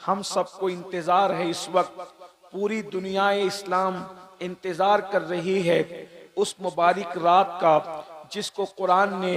हम सबको इंतजार है इस वक्त, पूरी दुनिया इस्लाम इंतजार कर रही है उस मुबारक रात का जिसको कुरान ने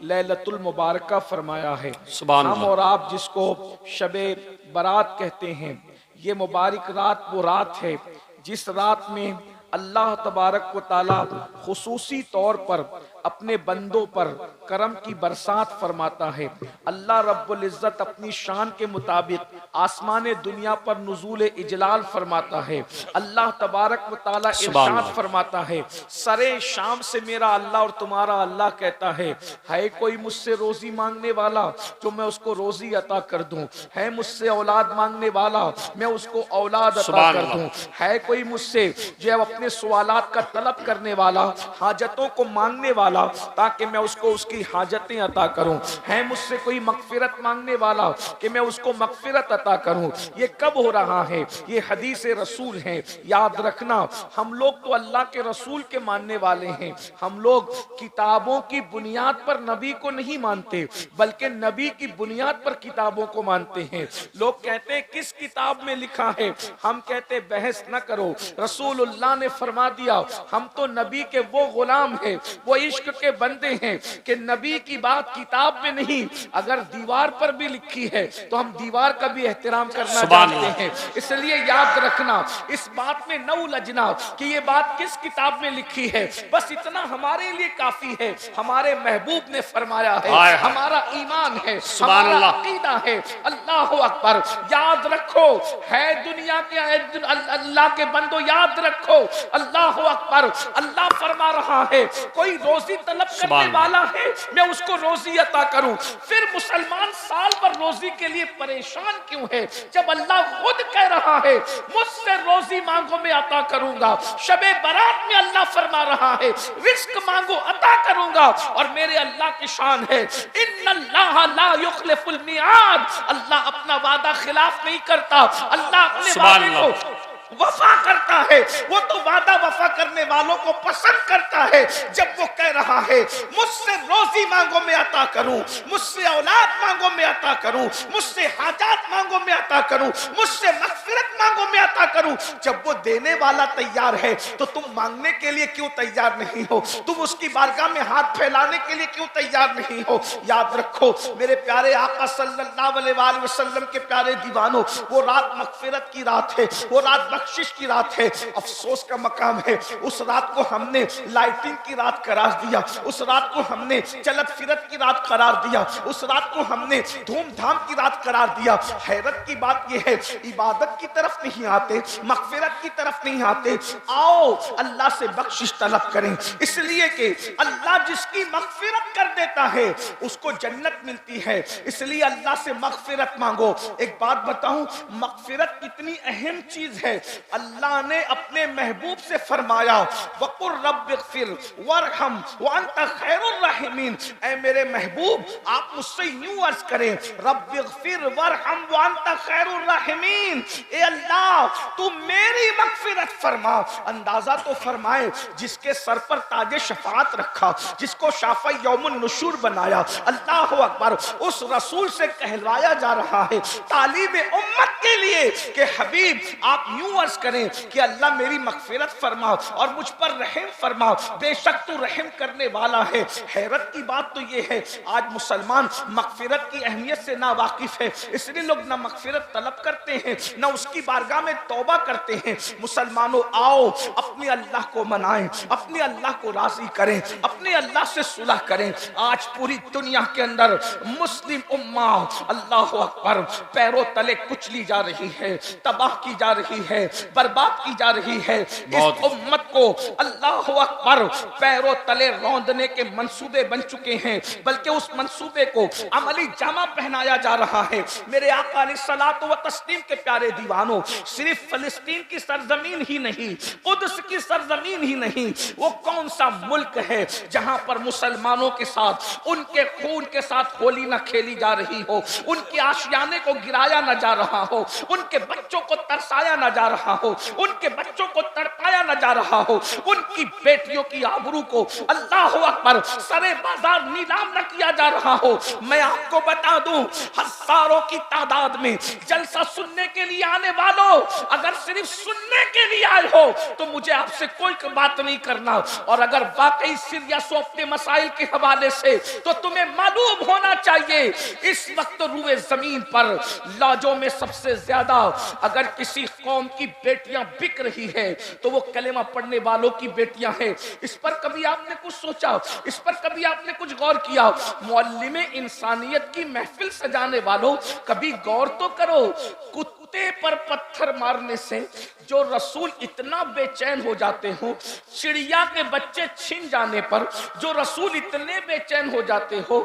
लैलतुल मुबारका फरमाया है। सुभान हम अल्लाह। और आप जिसको शबे बारात कहते हैं, ये मुबारक रात वो रात है जिस रात में अल्लाह तबारक व ताला खुसूसी तौर पर अपने बंदों पर करम की बरसात फरमाता है। अल्लाह रब्बुल इज्जत अपनी शान के मुताबिक आसमान दुनिया पर नुज़ूल इजलाल फरमाता है। अल्लाह तबारक व ताला इरशाद फरमाता है, सरे शाम से मेरा अल्लाह और तुम्हारा अल्लाह कहता है कोई मुझसे रोजी मांगने वाला तो मैं उसको रोजी अता कर दूं, है मुझसे औलाद मांगने वाला मैं उसको औलाद अता कर दूं, है कोई मुझसे जो अपने सवालात का तलब करने वाला, हाजतों को मांगने वाला, ताकि मैं उसको उसकी हाजतें अता करूं, है मुझसे कोई मगफिरत मांगने वाला कि मैं उसको मगफिरत अता करूं। ये कब हो रहा है? ये हदीस रसूल है। याद रखना, हम लोग तो अल्लाह के रसूल के मानने वाले हैं। हम लोग किताबों की बुनियाद पर नबी को नहीं मानते, बल्कि नबी की बुनियाद पर किताबों को मानते हैं। लोग कहते हैं किस किताब में लिखा है, हम कहते बहस न करो, रसूलुल्लाह ने फरमा दिया। हम तो नबी के वो गुलाम हैं, वो इश्क के बंदे हैं कि नबी की बात किताब में नहीं, अगर दीवार पर भी लिखी है तो हम दीवार का भी एहतराम करना जानते हैं। इसलिए याद रखना, इस बात में न उलझना कि ये बात किस किताब में लिखी है, बस इतना हमारे लिए काफी है। हमारे महबूब ने फरमाया है, हमारा ईमान है, हमारा अकीदा है। अल्लाह अकबर। याद रखो, है दुनिया के अल्लाह के बंदो, याद रखो, अल्लाह अकबर। अल्लाह फरमा रहा है कोई रोजी तलब करने वाला है मैं उसको रोजी अता करूं। फिर मुसलमान साल भर रोजी के लिए परेशान क्यों है, जब अल्लाह खुद कह रहा है मुझसे रोजी मांगो मैं अता करूंगा। शबे बारात में अल्लाह फरमा रहा है रिस्क मांगो अता करूंगा। और मेरे अल्लाह की शान है, इन्नल्लाह ला युखलिफुल मिआद। अल्लाह अपना वादा खिलाफ नहीं करता, अल्लाह अपने वादे को वफा करता है। वो तो वादा वफा करने वालों को पसंद करता है। जब वो कह रहा है मुझसे रोजी मांगो मैं अता करूं, मुझसे औलाद मांगो मैं अता करूं, मुझसे हाजात मांगो मैं अता करूं, मुझसे मगफिरत मांगो मैं अता करूं, जब वो देने वाला तैयार है तो तुम मांगने के लिए क्यों तैयार नहीं हो? तुम उसकी बारगाह में हाथ फैलाने के लिए क्यों तैयार नहीं हो? याद रखो मेरे प्यारे आका सल्लल्लाहु अलैहि वसल्लम के प्यारे दीवानों, वो रात मगफिरत की रात है, वो रात बख्शिश की रात है। अफसोस का मकाम है, उस रात को हमने लाइटिंग की रात करार दिया, उस रात को हमने चलत फिरत की रात करार दिया, उस रात को हमने धूमधाम की रात करार दिया। हैरत की बात यह है, इबादत की तरफ नहीं आते, मगफिरत की तरफ नहीं आते। आओ अल्लाह से बख्शिश तलब करें, इसलिए कि अल्लाह जिसकी मगफिरत कर देता है उसको जन्नत मिलती है। इसलिए अल्लाह से मगफिरत मांगो। एक बात बताऊं, मगफिरत कितनी अहम चीज है। अल्लाह ने अपने महबूब से फरमाया वकुर रब्बिगफिर वरहम व अंत खैरुर राहिमीन। ऐ मेरे महबूब, आप मुझसे यूं अर्ज करें रब्बिगफिर वरहम व अंत खैरुर राहिमीन। ए अल्लाह तू मेरी मगफिरत फरमा। अंदाजा तो फरमाए जिसके सर पर ताजे शफाअत रखा, जिसको शाफा यौमुन नुशूर बनाया। अल्लाह अकबर। उस रसूल से कहलवाया जा रहा है तालीम उम्मत के लिए कि हबीब आप यूं अर्ज करें कि अल्लाह मेरी मगफिरत फरमा और मुझ पर रहम फरमा, बेशक तू रहम करने वाला है। हैरत की बात तो ये है आज मुसलमान मगफिरत की अहमियत से ना वाकिफ है, इसलिए लोग ना मगफिरत तलब करते हैं ना उसकी बारगाह में तौबा करते हैं। मुसलमानों आओ अपने अल्लाह को मनाएं, अपने अल्लाह को राजी करें, अपने अल्लाह से सुलह करें। आज पूरी दुनिया के अंदर मुस्लिम उम्मा अल्लाह अकबर पैरों तले कुचली जा रही है, तबाह की जा रही है, बर्बाद की जा रही है। इस उम्मत को अल्लाह अकबर पैरों तले रौंदने के मंसूबे बन चुके हैं, बल्कि उस मंसूबे को अमली जामा पहनाया जा रहा है। मेरे आका अलैहिस्सलात व तस्लीम के प्यारे दीवानों, सिर्फ फलस्तीन की सरजमीन ही नहीं, कुद्स की सरजमीन ही नहीं, वो कौन सा मुल्क है जहां पर मुसलमानों के साथ उनके खून के साथ होली न खेली जा रही हो, उनके आशियाने को गिराया न जा रहा हो, उनके बच्चों को तरसाया न जा रहा हो, उनके बच्चों को तड़पाया न जा रहा हो, उनकी बेटियों की आबरू को अल्लाह अकबर सरे बाजार नीलाम न किया जा रहा हो। मैं आपको बता दूं, हजारों की तादाद में जलसा सुनने के लिए आने वालों, अगर सिर्फ सुनने के लिए आए हो तो मुझे आपसे कोई बात नहीं करना, और अगर वाकई सीरियस हो अपने मसाइल के हवाले से तो तुम्हें मालूम होना चाहिए इस वक्त रुए जमीन पर लाजों में सबसे ज्यादा अगर किसी कौम की बेटियां बिक रही है तो वो कलेमा पढ़ने वालों की बेटियां हैं। इस पर कभी आपने कुछ सोचा? इस पर कभी आपने कुछ गौर किया? मुअल्लिमे इंसानियत की महफिल सजाने वालों, कभी गौर तो करो, कुत्ते पर पत्थर मारने से जो रसूल इतना बेचैन हो जाते हो, चिड़िया के बच्चे छिन जाने पर जो रसूल इतने बेचैन हो जाते हो,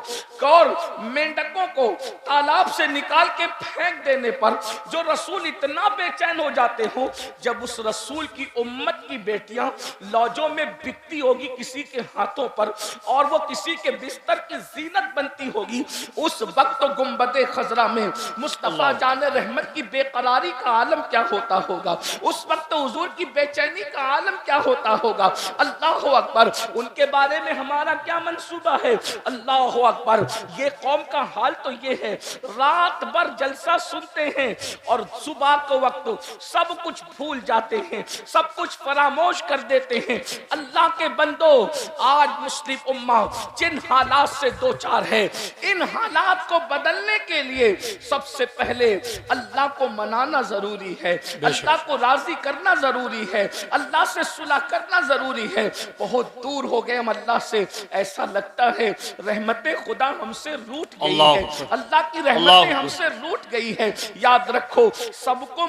और मेंढकों को तालाब से निकाल के फेंक देने पर जो रसूल इतना बेचैन हो जाते हो, जब उस रसूल की उम्मत की बेटियां लौजों में बिकती होगी किसी के हाथों पर और वो किसी के बिस्तर की जीनत बनती होगी, उस वक्त गुंबदे खजरा में मुस्तफा जाने रहमत की बेकरारी का आलम क्या होता होगा, उस वक्त हुजूर की बेचैनी का आलम क्या होता होगा। अल्लाह अकबर। उनके बारे में हमारा क्या मंसूबा है? अल्लाह अकबर। ये कौम का हाल तो ये है, रात भर जलसा सुनते हैं और सुबह के वक्त सब कुछ भूल जाते हैं, सब कुछ फरामोश कर देते हैं। अल्लाह के बंदो, आज मुस्लिम उम्मा जिन हालात से दो चार है, इन हालात को बदलने के लिए सबसे पहले अल्लाह को मनाना जरूरी है, अल्लाह को राजी करना जरूरी है, अल्लाह से सुलह करना जरूरी है। बहुत दूर हो गए हम अल्लाह से, ऐसा लगता है रहमतें खुदा हमसे रूठ गई है, अल्लाह की रहमतें हमसे रूठ गई है। याद रखो, सबको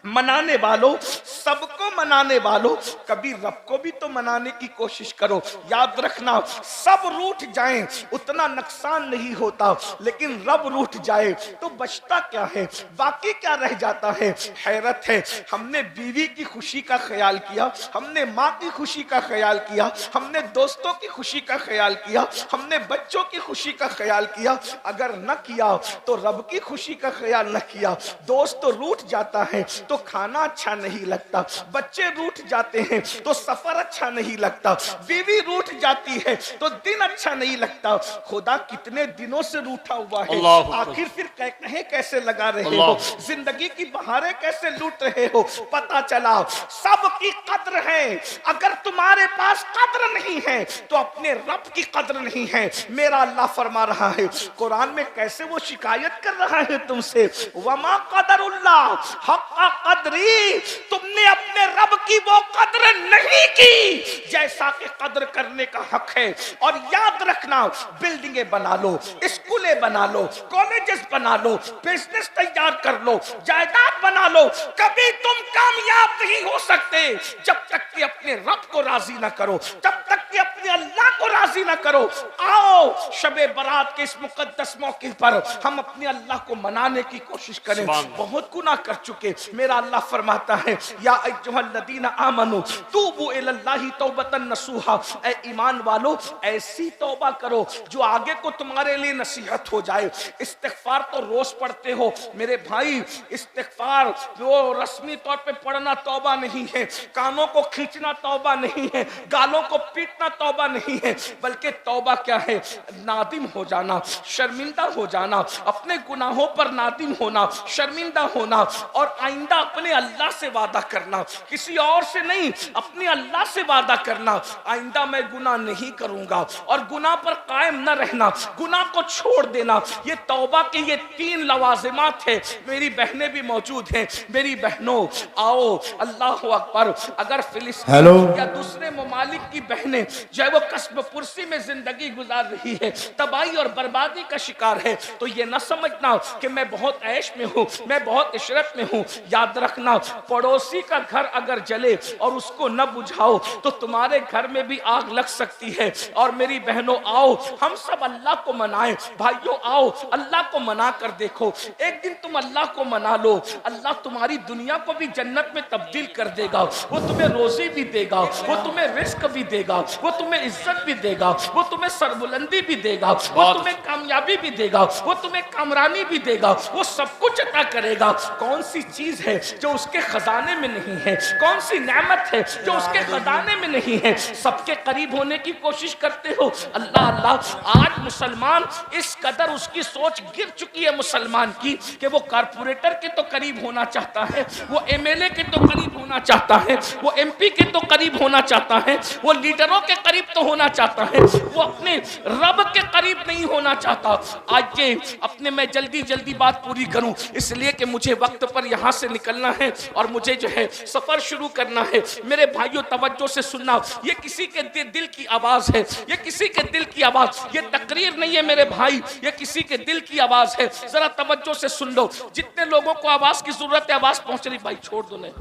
मनाने वालों, सबको मनाने वालों, कभी रब को भी तो मनाने की कोशिश करो। याद रखना, सब रूठ जाएं उतना नुकसान नहीं होता, लेकिन रब रूठ जाए तो बचता क्या है, बाकी क्या रह जाता है? हैरत है, हमने बीवी की खुशी का ख्याल किया, हमने माँ की खुशी का ख्याल किया, हमने दोस्तों की खुशी का ख्याल किया, हमने बच्चों की खुशी का ख्याल किया, अगर न किया तो रब की खुशी का ख्याल न किया। दोस्त तो रूठ जाता है तो खाना अच्छा नहीं लगता, बच्चे रूठ जाते हैं तो सफर अच्छा नहीं लगता, बीवी रूठ जाती है तो दिन अच्छा नहीं लगता। खुदा कितने दिनों से रूठा हुआ है, आखिर फिर कहे कैसे लगा रहे हो, जिंदगी की बहारें कैसे लूट रहे हो? पता चला सबकी कद्र है, अगर तुम्हारे पास कद्र नहीं है तो अपने रब की कद्र नहीं है। मेरा अल्लाह फरमा रहा है कुरान में, कैसे वो शिकायत कर रहा है तुमसे, वमा कदरुल्लाह हक़्क़ कदरी, तुमने अपने रब की वो कद्र नहीं की जैसा कि कद्र करने का हक है। और याद रखना, बिल्डिंगें बना लो, स्कूलें बना लो, कॉलेजेस बना लो, बिजनेस तैयार कर लो, जायदाद बना लो, कभी तुम कामयाब नहीं हो सकते जब तक कि अपने रब को राजी ना करो, जब तक कि अपने अल्लाह को राजी ना करो। आओ शबे बरात के इस मुकद्दस मौके पर हम अपने अल्लाह को मनाने की कोशिश करें। बहुत गुनाह कर चुके, मेरा अल्लाह फरमाता है, या अय्युहल्लज़ीना आमनू तूबू इलल्लाहि तौबतन नसूहा, ऐ ईमान वालो ऐसी तौबा करो जो आगे को तुम्हारे लिए नसीहत हो जाए। इस्तिग़फ़ार तो रोज पढ़ते हो मेरे भाई, इस्तिग़फ़ार वो रस्मी तौर पे पढ़ना तौबा नहीं है, कानों को खींचना तौबा नहीं है, गालों को पीटना तौबा नहीं है, बल्कि तौबा क्या है? नादिम हो जाना, शर्मिंदा हो जाना, अपने गुनाहों पर नादिम होना, शर्मिंदा होना, और आइंदा अपने अल्लाह से वादा करना, किसी और से नहीं, अपने अल्लाह से वादा करना, आइंदा मैं गुनाह नहीं करूंगा, और गुनाह पर कायम न रहना, गुनाह को छोड़ देना। ये तौबा के ये 3 लवाजिमात है। मेरी बहनें भी मौजूद हैं, मेरी बहनों आओ, अल्लाह अकबर। अगर फिलिस्तीन या दूसरे ममालिक की बहनें जो है वो कस्ब पुरसी में जिंदगी गुजार रही है, तबाही और बर्बादी का शिकार है, तो ये न समझना कि मैं बहुत ऐश में हूँ, मैं बहुत इशरत में हूँ। याद रखना, पड़ोसी का घर अगर जले और उसको न बुझाओ तो तुम्हारे घर में भी आग लग सकती है। और मेरी बहनों आओ, हम सब अल्लाह को मनाएं, भाइयों आओ अल्लाह को मना कर देखो। एक दिन तुम अल्लाह को मना लो, अल्लाह तुम्हारी दुनिया को भी जन्नत में तब्दील कर देगा, वो तुम्हें रोजी भी देगा, वो तुम्हें रिस्क भी देगा, वो तुम्हें तुम्हें इज्जत भी देगा, वो तुम्हें सरबुलंदी भी देगा, वो तुम्हें कामयाबी भी देगा, वो तुम्हें कामरानी भी देगा, वो सब कुछ अता करेगा। कौन सी चीज है जो उसके खजाने में नहीं है? कौन सी नेमत है जो उसके खजाने में नहीं है? सबके करीब होने की कोशिश करते हो। अल्लाह अल्लाह, आज मुसलमान इस कदर उसकी सोच गिर चुकी है मुसलमान की कि वो कारपोरेटर के तो करीब होना चाहता है, वो एमएलए के तो करीब होना चाहता है, वो एमपी के तो करीब होना चाहता है, वो लीडरों के करीब तो होना चाहता है, वो अपने रब के करीब नहीं होना चाहता। आज ये अपने मैं जल्दी जल्दी बात पूरी करूं इसलिए कि मुझे वक्त पर यहां से निकलना है और मुझे जो है सफर शुरू करना है। मेरे भाइयों तवज्जो से सुनना, ये किसी के दिल की आवाज है, ये किसी के दिल की आवाज, ये तकरीर नहीं है मेरे भाई, ये किसी के दिल की आवाज है। जरा तवज्जो से सुन लो। जितने लोगों को आवाज की जरूरत है, आवाज पहुंच रही, भाई छोड़ दो, नहीं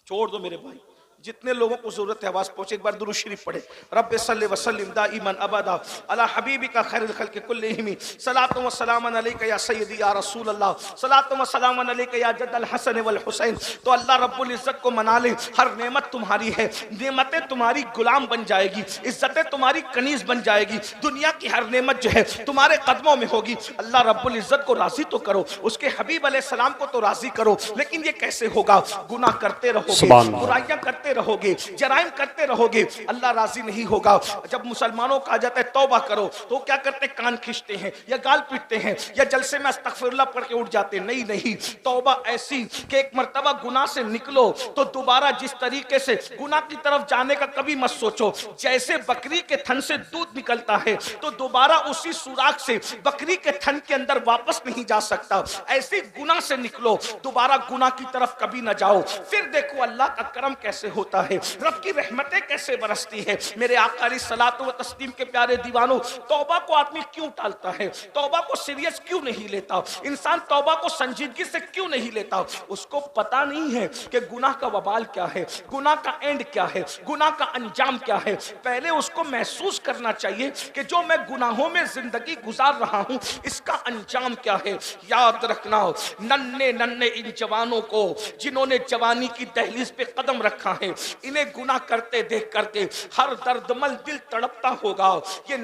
छोड़ दो मेरे भाई, जितने लोगों को जरूरत है आवाज पहुंचे। एक बार दुरूद शरीफ पढ़े। रब्बे सल्लि व सल्लिम दाइमन अबदा अला हबीबिका खैरुल खल्क़ि कुल्लिहिम सलातु व सलामन अलैका या सय्यदी या रसूल अल्लाह, सलातु व सलामन अलैका या जद्दल हसन वल हुसैन। तो अल्लाह रब्बुल इज्जत को मना ले। हर नेमत तुम्हारी है, नेमतें तुम्हारी गुलाम बन जाएगी, इज्जतें तुम्हारी कनीज बन जाएगी। दुनिया की हर नेमत जो है तुम्हारे कदमों में होगी। अल्लाह रब्बुल इज्जत को राजी तो करो, उसके हबीब अलैहिस्सलाम को तो राजी करो, लेकिन ये कैसे होगा? गुनाह करते रहोगे, बुराइयां करते रहोगे, जराइम करते रहोगे, अल्लाह राजी नहीं होगा। जब मुसलमानों का आ जाता है तौबा करो तो क्या करते? कान खींचते हैं या गाल पीटते हैं या जलसे में अस्तगफिरुल्लाह पढ़ के उठ जाते। नहीं नहीं, तौबा ऐसी कि एक मर्तबा गुनाह से निकलो तो दोबारा जिस तरीके से गुनाह की तरफ जाने का कभी मत सोचो। जैसे बकरी के थन से दूध निकलता है तो दोबारा उसी सुराख से बकरी के थन के अंदर वापस नहीं जा सकता, ऐसे गुनाह से निकलो, दोबारा गुनाह की तरफ कभी ना जाओ। फिर देखो अल्लाह का करम कैसे होता है, रब की रहमतें कैसे बरसती है। मेरे आका सलातो व तस्लीम के प्यारे दीवानों, तौबा को आदमी क्यों टालता है? तौबा को सीरियस क्यों नहीं लेता? इंसान तौबा को संजीदगी से क्यों नहीं लेता? उसको पता नहीं है कि गुनाह का वबाल क्या है, गुनाह का एंड क्या है, गुनाह का अंजाम क्या है। पहले उसको महसूस करना चाहिए कि जो मैं गुनाहों में जिंदगी गुजार रहा हूं इसका अंजाम क्या है। याद रखना, नन्हे नन्हे इन जवानों को जिन्होंने जवानी की दहलीज पे कदम रखा है, इन्हें गुनाह करते देख करके हर दर्दमल दिल तड़पता होगा। ये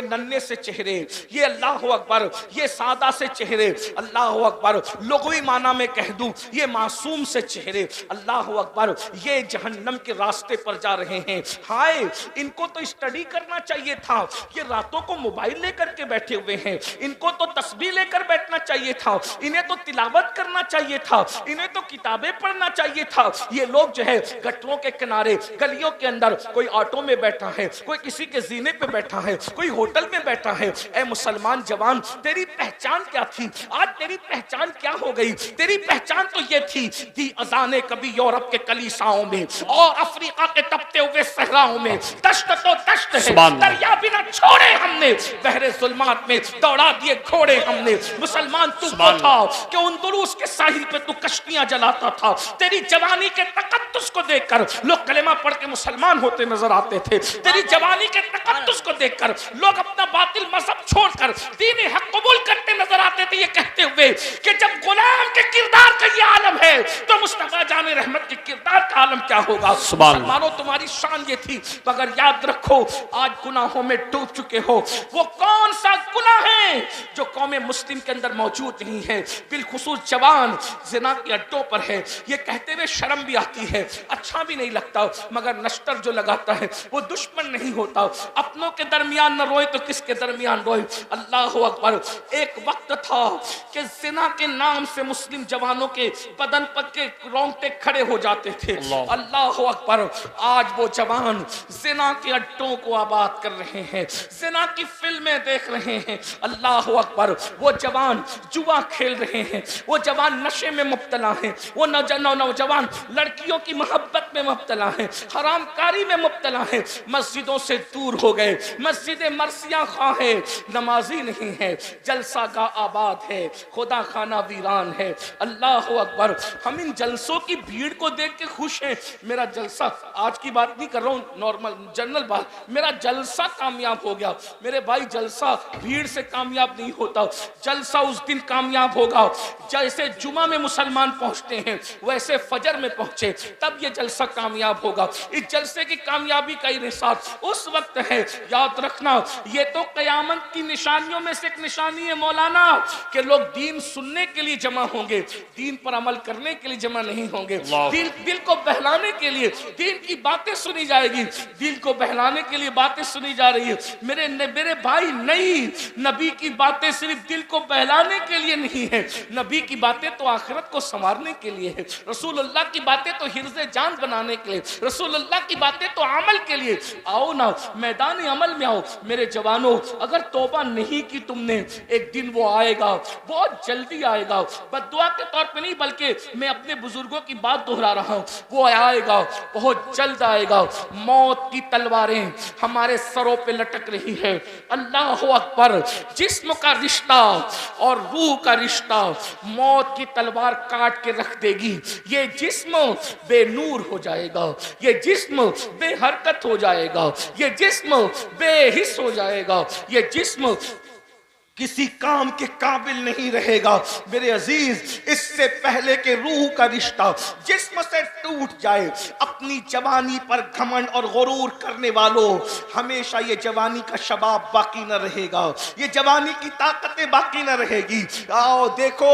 नन्हे से चेहरे, ये अल्लाह अकबर, ये सादा से चेहरे, अल्लाह अकबर, लुग़वी माना में कह दूं ये मासूम से चेहरे, अल्लाह अकबर, ये जहन्नम के रास्ते पर जा रहे हैं। हाय, इनको तो स्टडी करना चाहिए था, ये रातों को मोबाइल लेकर के बैठे हुए हैं। इनको तो तस्बीह लेकर बैठना चाहिए था, इन्हें तो तिलावत करना चाहिए था, इन्हें तो किताबें पढ़ना चाहिए था। ये लोग जो है गटरों के किनारे, गलियों के अंदर, कोई ऑटो में बैठा है, कोई किसी के जीने पे बैठा है, कोई होटल में बैठा है। ए मुसलमान जवान, तेरी पहचान क्या थी? आज तेरी पहचान क्या हो गई? तेरी पहचान तो ये थी अजाने कभी यूरोप के कलीसाओं में और अफ्रीका के तपते हुए सहराओं में, दश्त तो दश्त है, दरिया भी ना छोड़े हमने, बहरे जुल्मात में दौड़ा दिए घोड़े हमने। मुसलमान तू वो था कि उंदुलूस के साहिल पे तू कश्तियां जलाता था। तेरी जवानी के तकद्दुस को देखकर लोग कलेमा पढ़ के मुसलमान होते नजर आते थे। तेरी जवानी के तकद्दुस को देखकर लोग अपना बातिल मजहब छोड़कर दीन हक कबूल करते नजर आते थे, ये कहते हुए कि जब गुलाम के किरदार का ये आलम है तो मुस्तफा जाने रहमत के किरदार का आलम क्या होगा। मुसलमानों, तुम्हारी शान ये थी, मगर याद रखो आज गुनाहों में डूब चुके हो। वो कौन सा गुनाह है जो कौम मुस्लिम के अंदर मौजूद नहीं है? बिलखुसूस जवान जिना के अड्डों पर है। ये कहते हुए शर्म भी आती है, अच्छा भी नहीं लगता, मगर नश्तर जो लगाता है वो दुश्मन नहीं होता। अपनों के दरमियान न रोए तो किसके दरमियान रोए। अल्लाह अकबर, एक वक्त था कि जिना के नाम से मुस्लिम जवानों के बदन पर के रोंगटे खड़े हो जाते थे। अल्लाह अकबर, आज वो जवान जिना के अड्डों को आबाद कर रहे हैं, जिना की फिल्में देख रहे हैं। अल्लाह अकबर, वो जवान जुआ खेल रहे हैं, वो जवान नशे में मुब्तला है, वो नौजवान लड़कियों की मोहब्बत में मुब्तला है, हरामकारी में मुब्तला है, मस्जिदों से दूर हो गए, मस्जिद मरसिया खा है, नमाजी नहीं है, जलसा का आबाद है, खुदा खाना वीरान है। अल्लाह अकबर, हम इन जलसों की भीड़ को देख के खुश हैं। मेरा जलसा, आज की बात नहीं कर रहा हूँ, नॉर्मल जनरल बात, मेरा जलसा कामयाब हो गया। मेरे भाई जलसा भीड़ से कामयाब नहीं होता, जलसा उस दिन कामयाब होगा जैसे जुमा में मुसलमान पहुंचते हैं वैसे फजर में पहुंचे, तब ये जलसा कामयाब होगा। इस जलसे की कामयाबी का इरसाद उस वक्त है, याद रखना। ये तो कयामत की निशानियों में से एक निशानी है मौलाना, कि लोग दीन सुनने के लिए जमा होंगे, दीन पर अमल करने के लिए जमा नहीं होंगे। दिल को बहलाने के लिए दीन की बातें सुनी जाएगी, दिल को बहलाने के लिए बातें सुनी जा रही है। मेरे भाई, नहीं, नबी की बातें सिर्फ दिल को बहलाने के लिए नहीं है, नबी की बातें तो आखिरत को संवारने के लिए है। रसूलुल्लाह की बातें तो हिर्ज़े जान बनाने के लिए, रसूलुल्लाह की बातें तो अमल के लिए। आओ ना, मैदान अमल में आओ मेरे जवानों। अगर तौबा नहीं की तुमने, एक दिन वो आएगा, बहुत जल्दी आएगा। बद्दुआ के तौर पे नहीं, बल्कि मैं अपने बुजुर्गों की बात दोहरा रहा हूँ, वो आएगा, बहुत जल्द आएगा। मौत की तलवारें हमारे सरों पे लटक रही है। अल्लाह अकबर। जिस्म का रिश्ता और रूह का रिश्ता मौत की तलवार काट के रख देगी। ये जिस्म बेनूर हो जाएगा, ये जिस्म बेहरकत हो जाएगा, ये जिस्म बेहिस हो जाएगा, ये जिस्म किसी काम के काबिल नहीं रहेगा। मेरे अजीज, इससे पहले के रूह का रिश्ता जिस्म से टूट जाए, अपनी जवानी पर घमंड और गुरूर करने वालों, हमेशा ये जवानी का शबाब बाकी न रहेगा, ये जवानी की ताकतें बाकी न रहेगी। आओ देखो,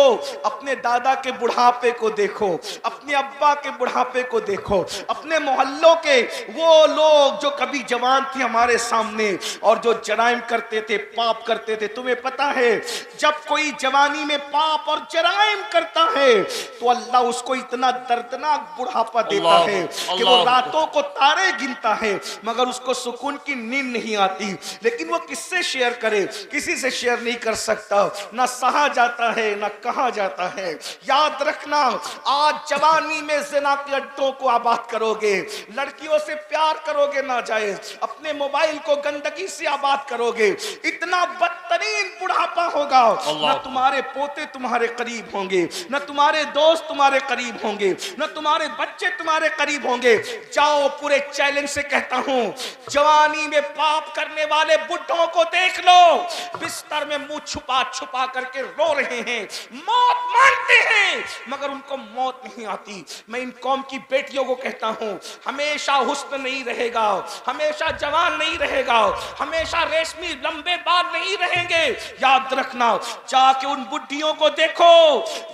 अपने दादा के बुढ़ापे को देखो, अपने अब्बा के बुढ़ापे को देखो, अपने मोहल्लों के वो लोग जो कभी जवान थे हमारे सामने और जो जराइम करते थे, पाप करते थे। तुम्हें पता है, जब कोई जवानी में पाप और जराइम करता है तो अल्लाह उसको इतना दर्दनाक बुढ़ापा देता है कि वो रातों को तारे गिनता है मगर उसको सुकून की नींद नहीं आती। लेकिन वो किससे शेयर करे? किसी से शेयर नहीं कर सकता, ना सहा जाता है ना कहा जाता है। याद रखना, आज जवानी में ज़िना के अड्डों को आबाद करोगे, लड़कियों से प्यार करोगे नाजायज, अपने मोबाइल को गंदगी से आबाद करोगे, इतना बदतरीन बुढ़ापा होगा। न तुम्हारे पोते तुम्हारे करीब होंगे, न तुम्हारे दोस्त तुम्हारे करीब होंगे, न तुम्हारे बच्चे तुम्हारे करीब होंगे। जाओ, पूरे चैलेंज से कहता हूं, जवानी में पाप करने वाले बुढ़ों को देख लो, बिस्तर में मुंह छुपा छुपा करके रो रहे हैं, मौत मानते हैं मगर उनको मौत नहीं आती। मैं इन कौम की बेटियों को कहता हूं, हमेशा हुस्न नहीं रहेगा, हमेशा जवान नहीं रहेगा, हमेशा रेशमी लंबे बाल नहीं रहेंगे। याद रखना, जाके उन बुढ़ियों को देखो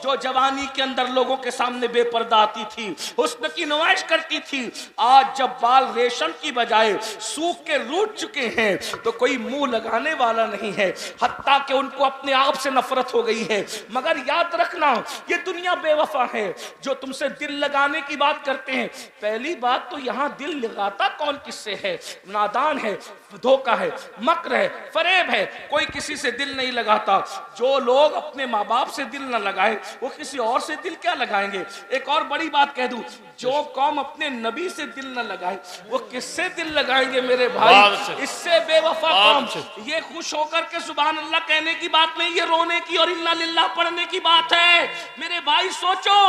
जो जवानी के अंदर लोगों के सामने बेपर्दा आती थी, हुस्न की नुमाइश करती थी। आज जब बाल रेशम की बजाय सूख के रूठ चुके हैं तो कोई मुंह लगाने वाला नहीं है, हत्ता कि उनको अपने आप से नफरत हो गई है। मगर याद रखना, ये दुनिया बेवफा है। जो तुमसे दिल लगाने की बात करते हैं, पहली बात तो यहाँ दिल लगाता कौन किससे है? नादान है, धोखा है, मक्र है, फरेब है, कोई किसी से दिल नहीं लगाता। जो लोग अपने माँ बाप से दिल न लगाए वो किसी और से दिल क्या लगाएंगे? एक और बड़ी बात कह दूं, जो कौम अपने नबी से दिल न लगाए वो किससे दिल लगाएंगे मेरे भाई? इससे बेवफा कौम। ये खुश होकर के सुभान अल्लाह कहने की बात नहीं, ये रोने की और इन्ना लिल्लाह पढ़ने की बात है। मेरे भाई सोचो,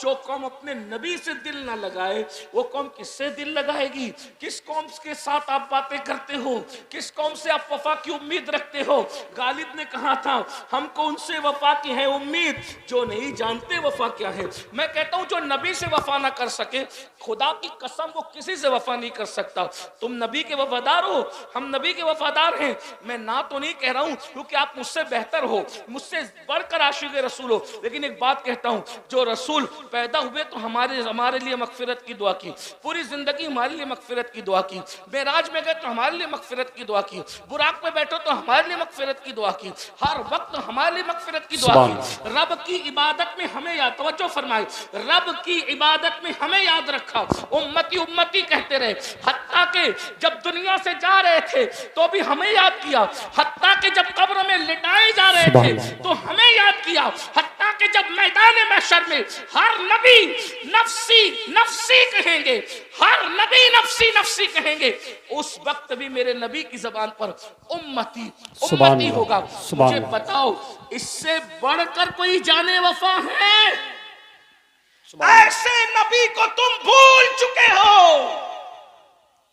जो कौम अपने नबी से दिल न लगाए वो कौम किससे दिल लगाएगी? किस कौम के साथ आप बातें करते हो? किस कौम से आप वफा की उम्मीद रखते हो? गालिब ने कहा था, हमको उनसे वफा की है उम्मीद जो नहीं जानते वफा क्या है। मैं कहता हूं, जो नबी से वफा ना कर सके, खुदा की कसम वो किसी से वफा नहीं कर सकता। तुम नबी के वफादार हो, हम नबी के वफादार हैं। मैं ना तो नहीं कह रहा हूं क्योंकि आप मुझसे बेहतर हो, मुझसे बढ़कर आशिक़ रसूल हो, लेकिन एक बात कहता हूं, जो रसूल पैदा हुए तो हमारे लिए मगफिरत की दुआ की, पूरी जिंदगी हमारे लिए मगफिरत की दुआ की, मेराज में गए तो हमारे लिए मगफिरत की दुआ की, बुराक में बैठो तो हमारे लिए मगफिरत की दुआ की, हर वक्त हमारे लिए मगफिरत की दुआ की। रब की इबादत में हमें याद, तवज्जो फरमाए, रब की इबादत में हमें याद रखा, उम्मती उम्मती कहते रहे। हत्ता के जब दुनिया से जा रहे थे तो भी हमें याद किया, हत्ता के जब कब्र में लिटाए जा रहे थे तो हमें याद किया, हत्ता के जब मैदान महशर में हर नबी नफ्सी नफ्सी कहेंगे, हर नबी नफ्सी नफ्सी कहेंगे, उस वक्त भी मेरे नबी की जबान पर उम्मती उम्मती होगा। मुझे बताओ, इससे बढ़कर कोई जाने वफा है? ऐसे नबी को तुम भूल चुके हो।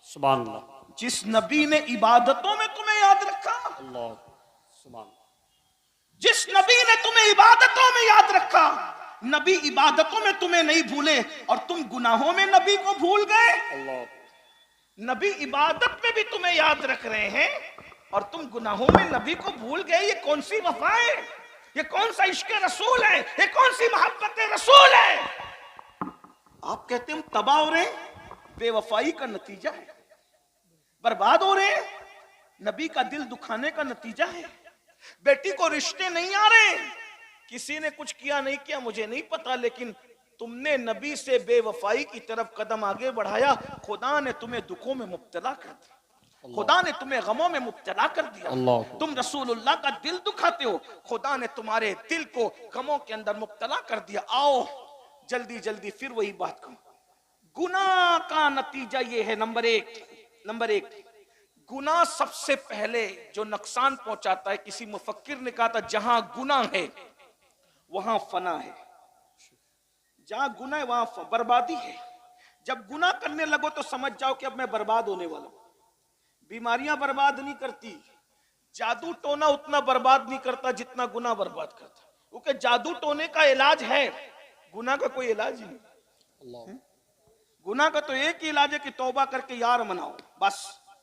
सुभान अल्लाह। जिस नबी ने इबादतों में तुम्हें याद रखा, अल्लाह सुभान। जिस नबी ने तुम्हें इबादतों में याद रखा, नबी इबादतों में तुम्हें नहीं भूले और तुम गुनाहों में नबी को भूल गए। अल्लाह। नबी इबादत में भी तुम्हें याद रख रहे हैं और तुम गुनाहों में नबी को भूल गए। ये कौन सी वफा है? ये कौन सा इश्क रसूल है? ये कौन सी मोहब्बत रसूल है? आप कहते हैं हम तबाह हो रहे हैं, बेवफाई का नतीजा है। बर्बाद हो रहे हैं, नबी का दिल दुखाने का नतीजा है। बेटी को रिश्ते नहीं आ रहे, किसी ने कुछ किया नहीं किया मुझे नहीं पता, लेकिन तुमने नबी से बेवफाई की तरफ कदम आगे बढ़ाया, खुदा ने तुम्हें दुखों में मुब्तला कर दिया, खुदा ने तुम्हें गमों में मुब्तला कर दिया। तुम रसूलुल्लाह का दिल दुखाते हो, खुदा ने तुम्हारे दिल को गमों के अंदर मुब्तला कर दिया। आओ जल्दी जल्दी फिर वही बात कहूं, गुनाह का नतीजा ये है। नंबर एक, गुनाह सबसे पहले जो नुकसान पहुंचाता है, किसी मुफक्किर ने कहा था जहां गुनाह है वहां फना है, जहां गुनाह है वहां बर्बादी है। जब गुनाह करने लगो तो समझ जाओ कि अब मैं बर्बाद होने वाला हूं। बीमारियां बर्बाद नहीं करती, जादू टोना उतना बर्बाद नहीं करता जितना गुनाह बर्बाद करता, क्योंकि जादू टोने का इलाज है, गुनाह का कोई इलाज नहीं। गुनाह का तो एक ही इलाज है कि तौबा करके यार मनाओ, बस,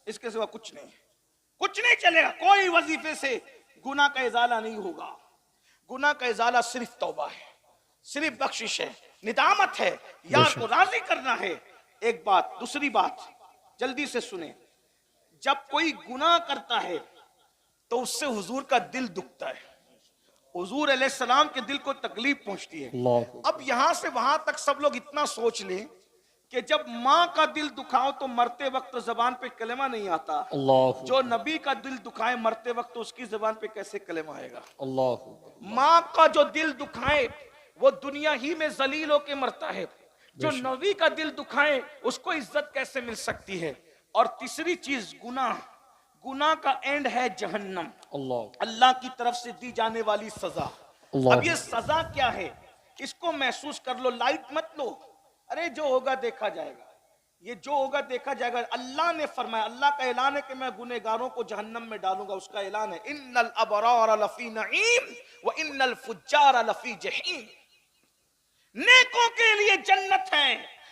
इसके सिवा कुछ नहीं, कुछ नहीं चलेगा। कोई वजीफे से गुनाह का इजाला नहीं होगा। गुनाह का इजाला सिर्फ तौबा है, सिर्फ बख्शिश है, निदामत है, यार को राजी करना है। एक बात, दूसरी बात जल्दी से सुने, जब कोई गुनाह करता है तो उससे हुजूर का दिल दुखता है, हुजूर अलैहिस्सलाम के दिल को तकलीफ पहुंचती है। अब यहां से वहां तक सब लोग इतना सोच लें कि जब माँ का दिल दुखाओ तो मरते वक्त तो जबान पे कलेमा नहीं आता, जो नबी का दिल दुखाए मरते वक्त तो उसकी जबान पे कैसे कलेमा आएगा? माँ का जो दिल दुखाए वो दुनिया ही में जलील होके मरता है, जो नबी का दिल दुखाए उसको इज्जत कैसे मिल सकती है? और तीसरी चीज गुनाह, गुनाह का एंड है जहन्नम, अल्लाह की तरफ से दी जाने वाली सजा। अब ये सजा क्या है इसको महसूस कर लो, लाइट मत लो, अरे जो होगा देखा जाएगा, ये जो होगा देखा जाएगा। अल्लाह ने फरमाया, अल्लाह का ऐलान है कि मैं गुनहगारों को जहन्नम में डालूंगा, उसका ऐलान है, इन्नल अबरार लफी नईम व इन्नल फुज्जार लफी जहीम। नेकों के लिए जन्नत है,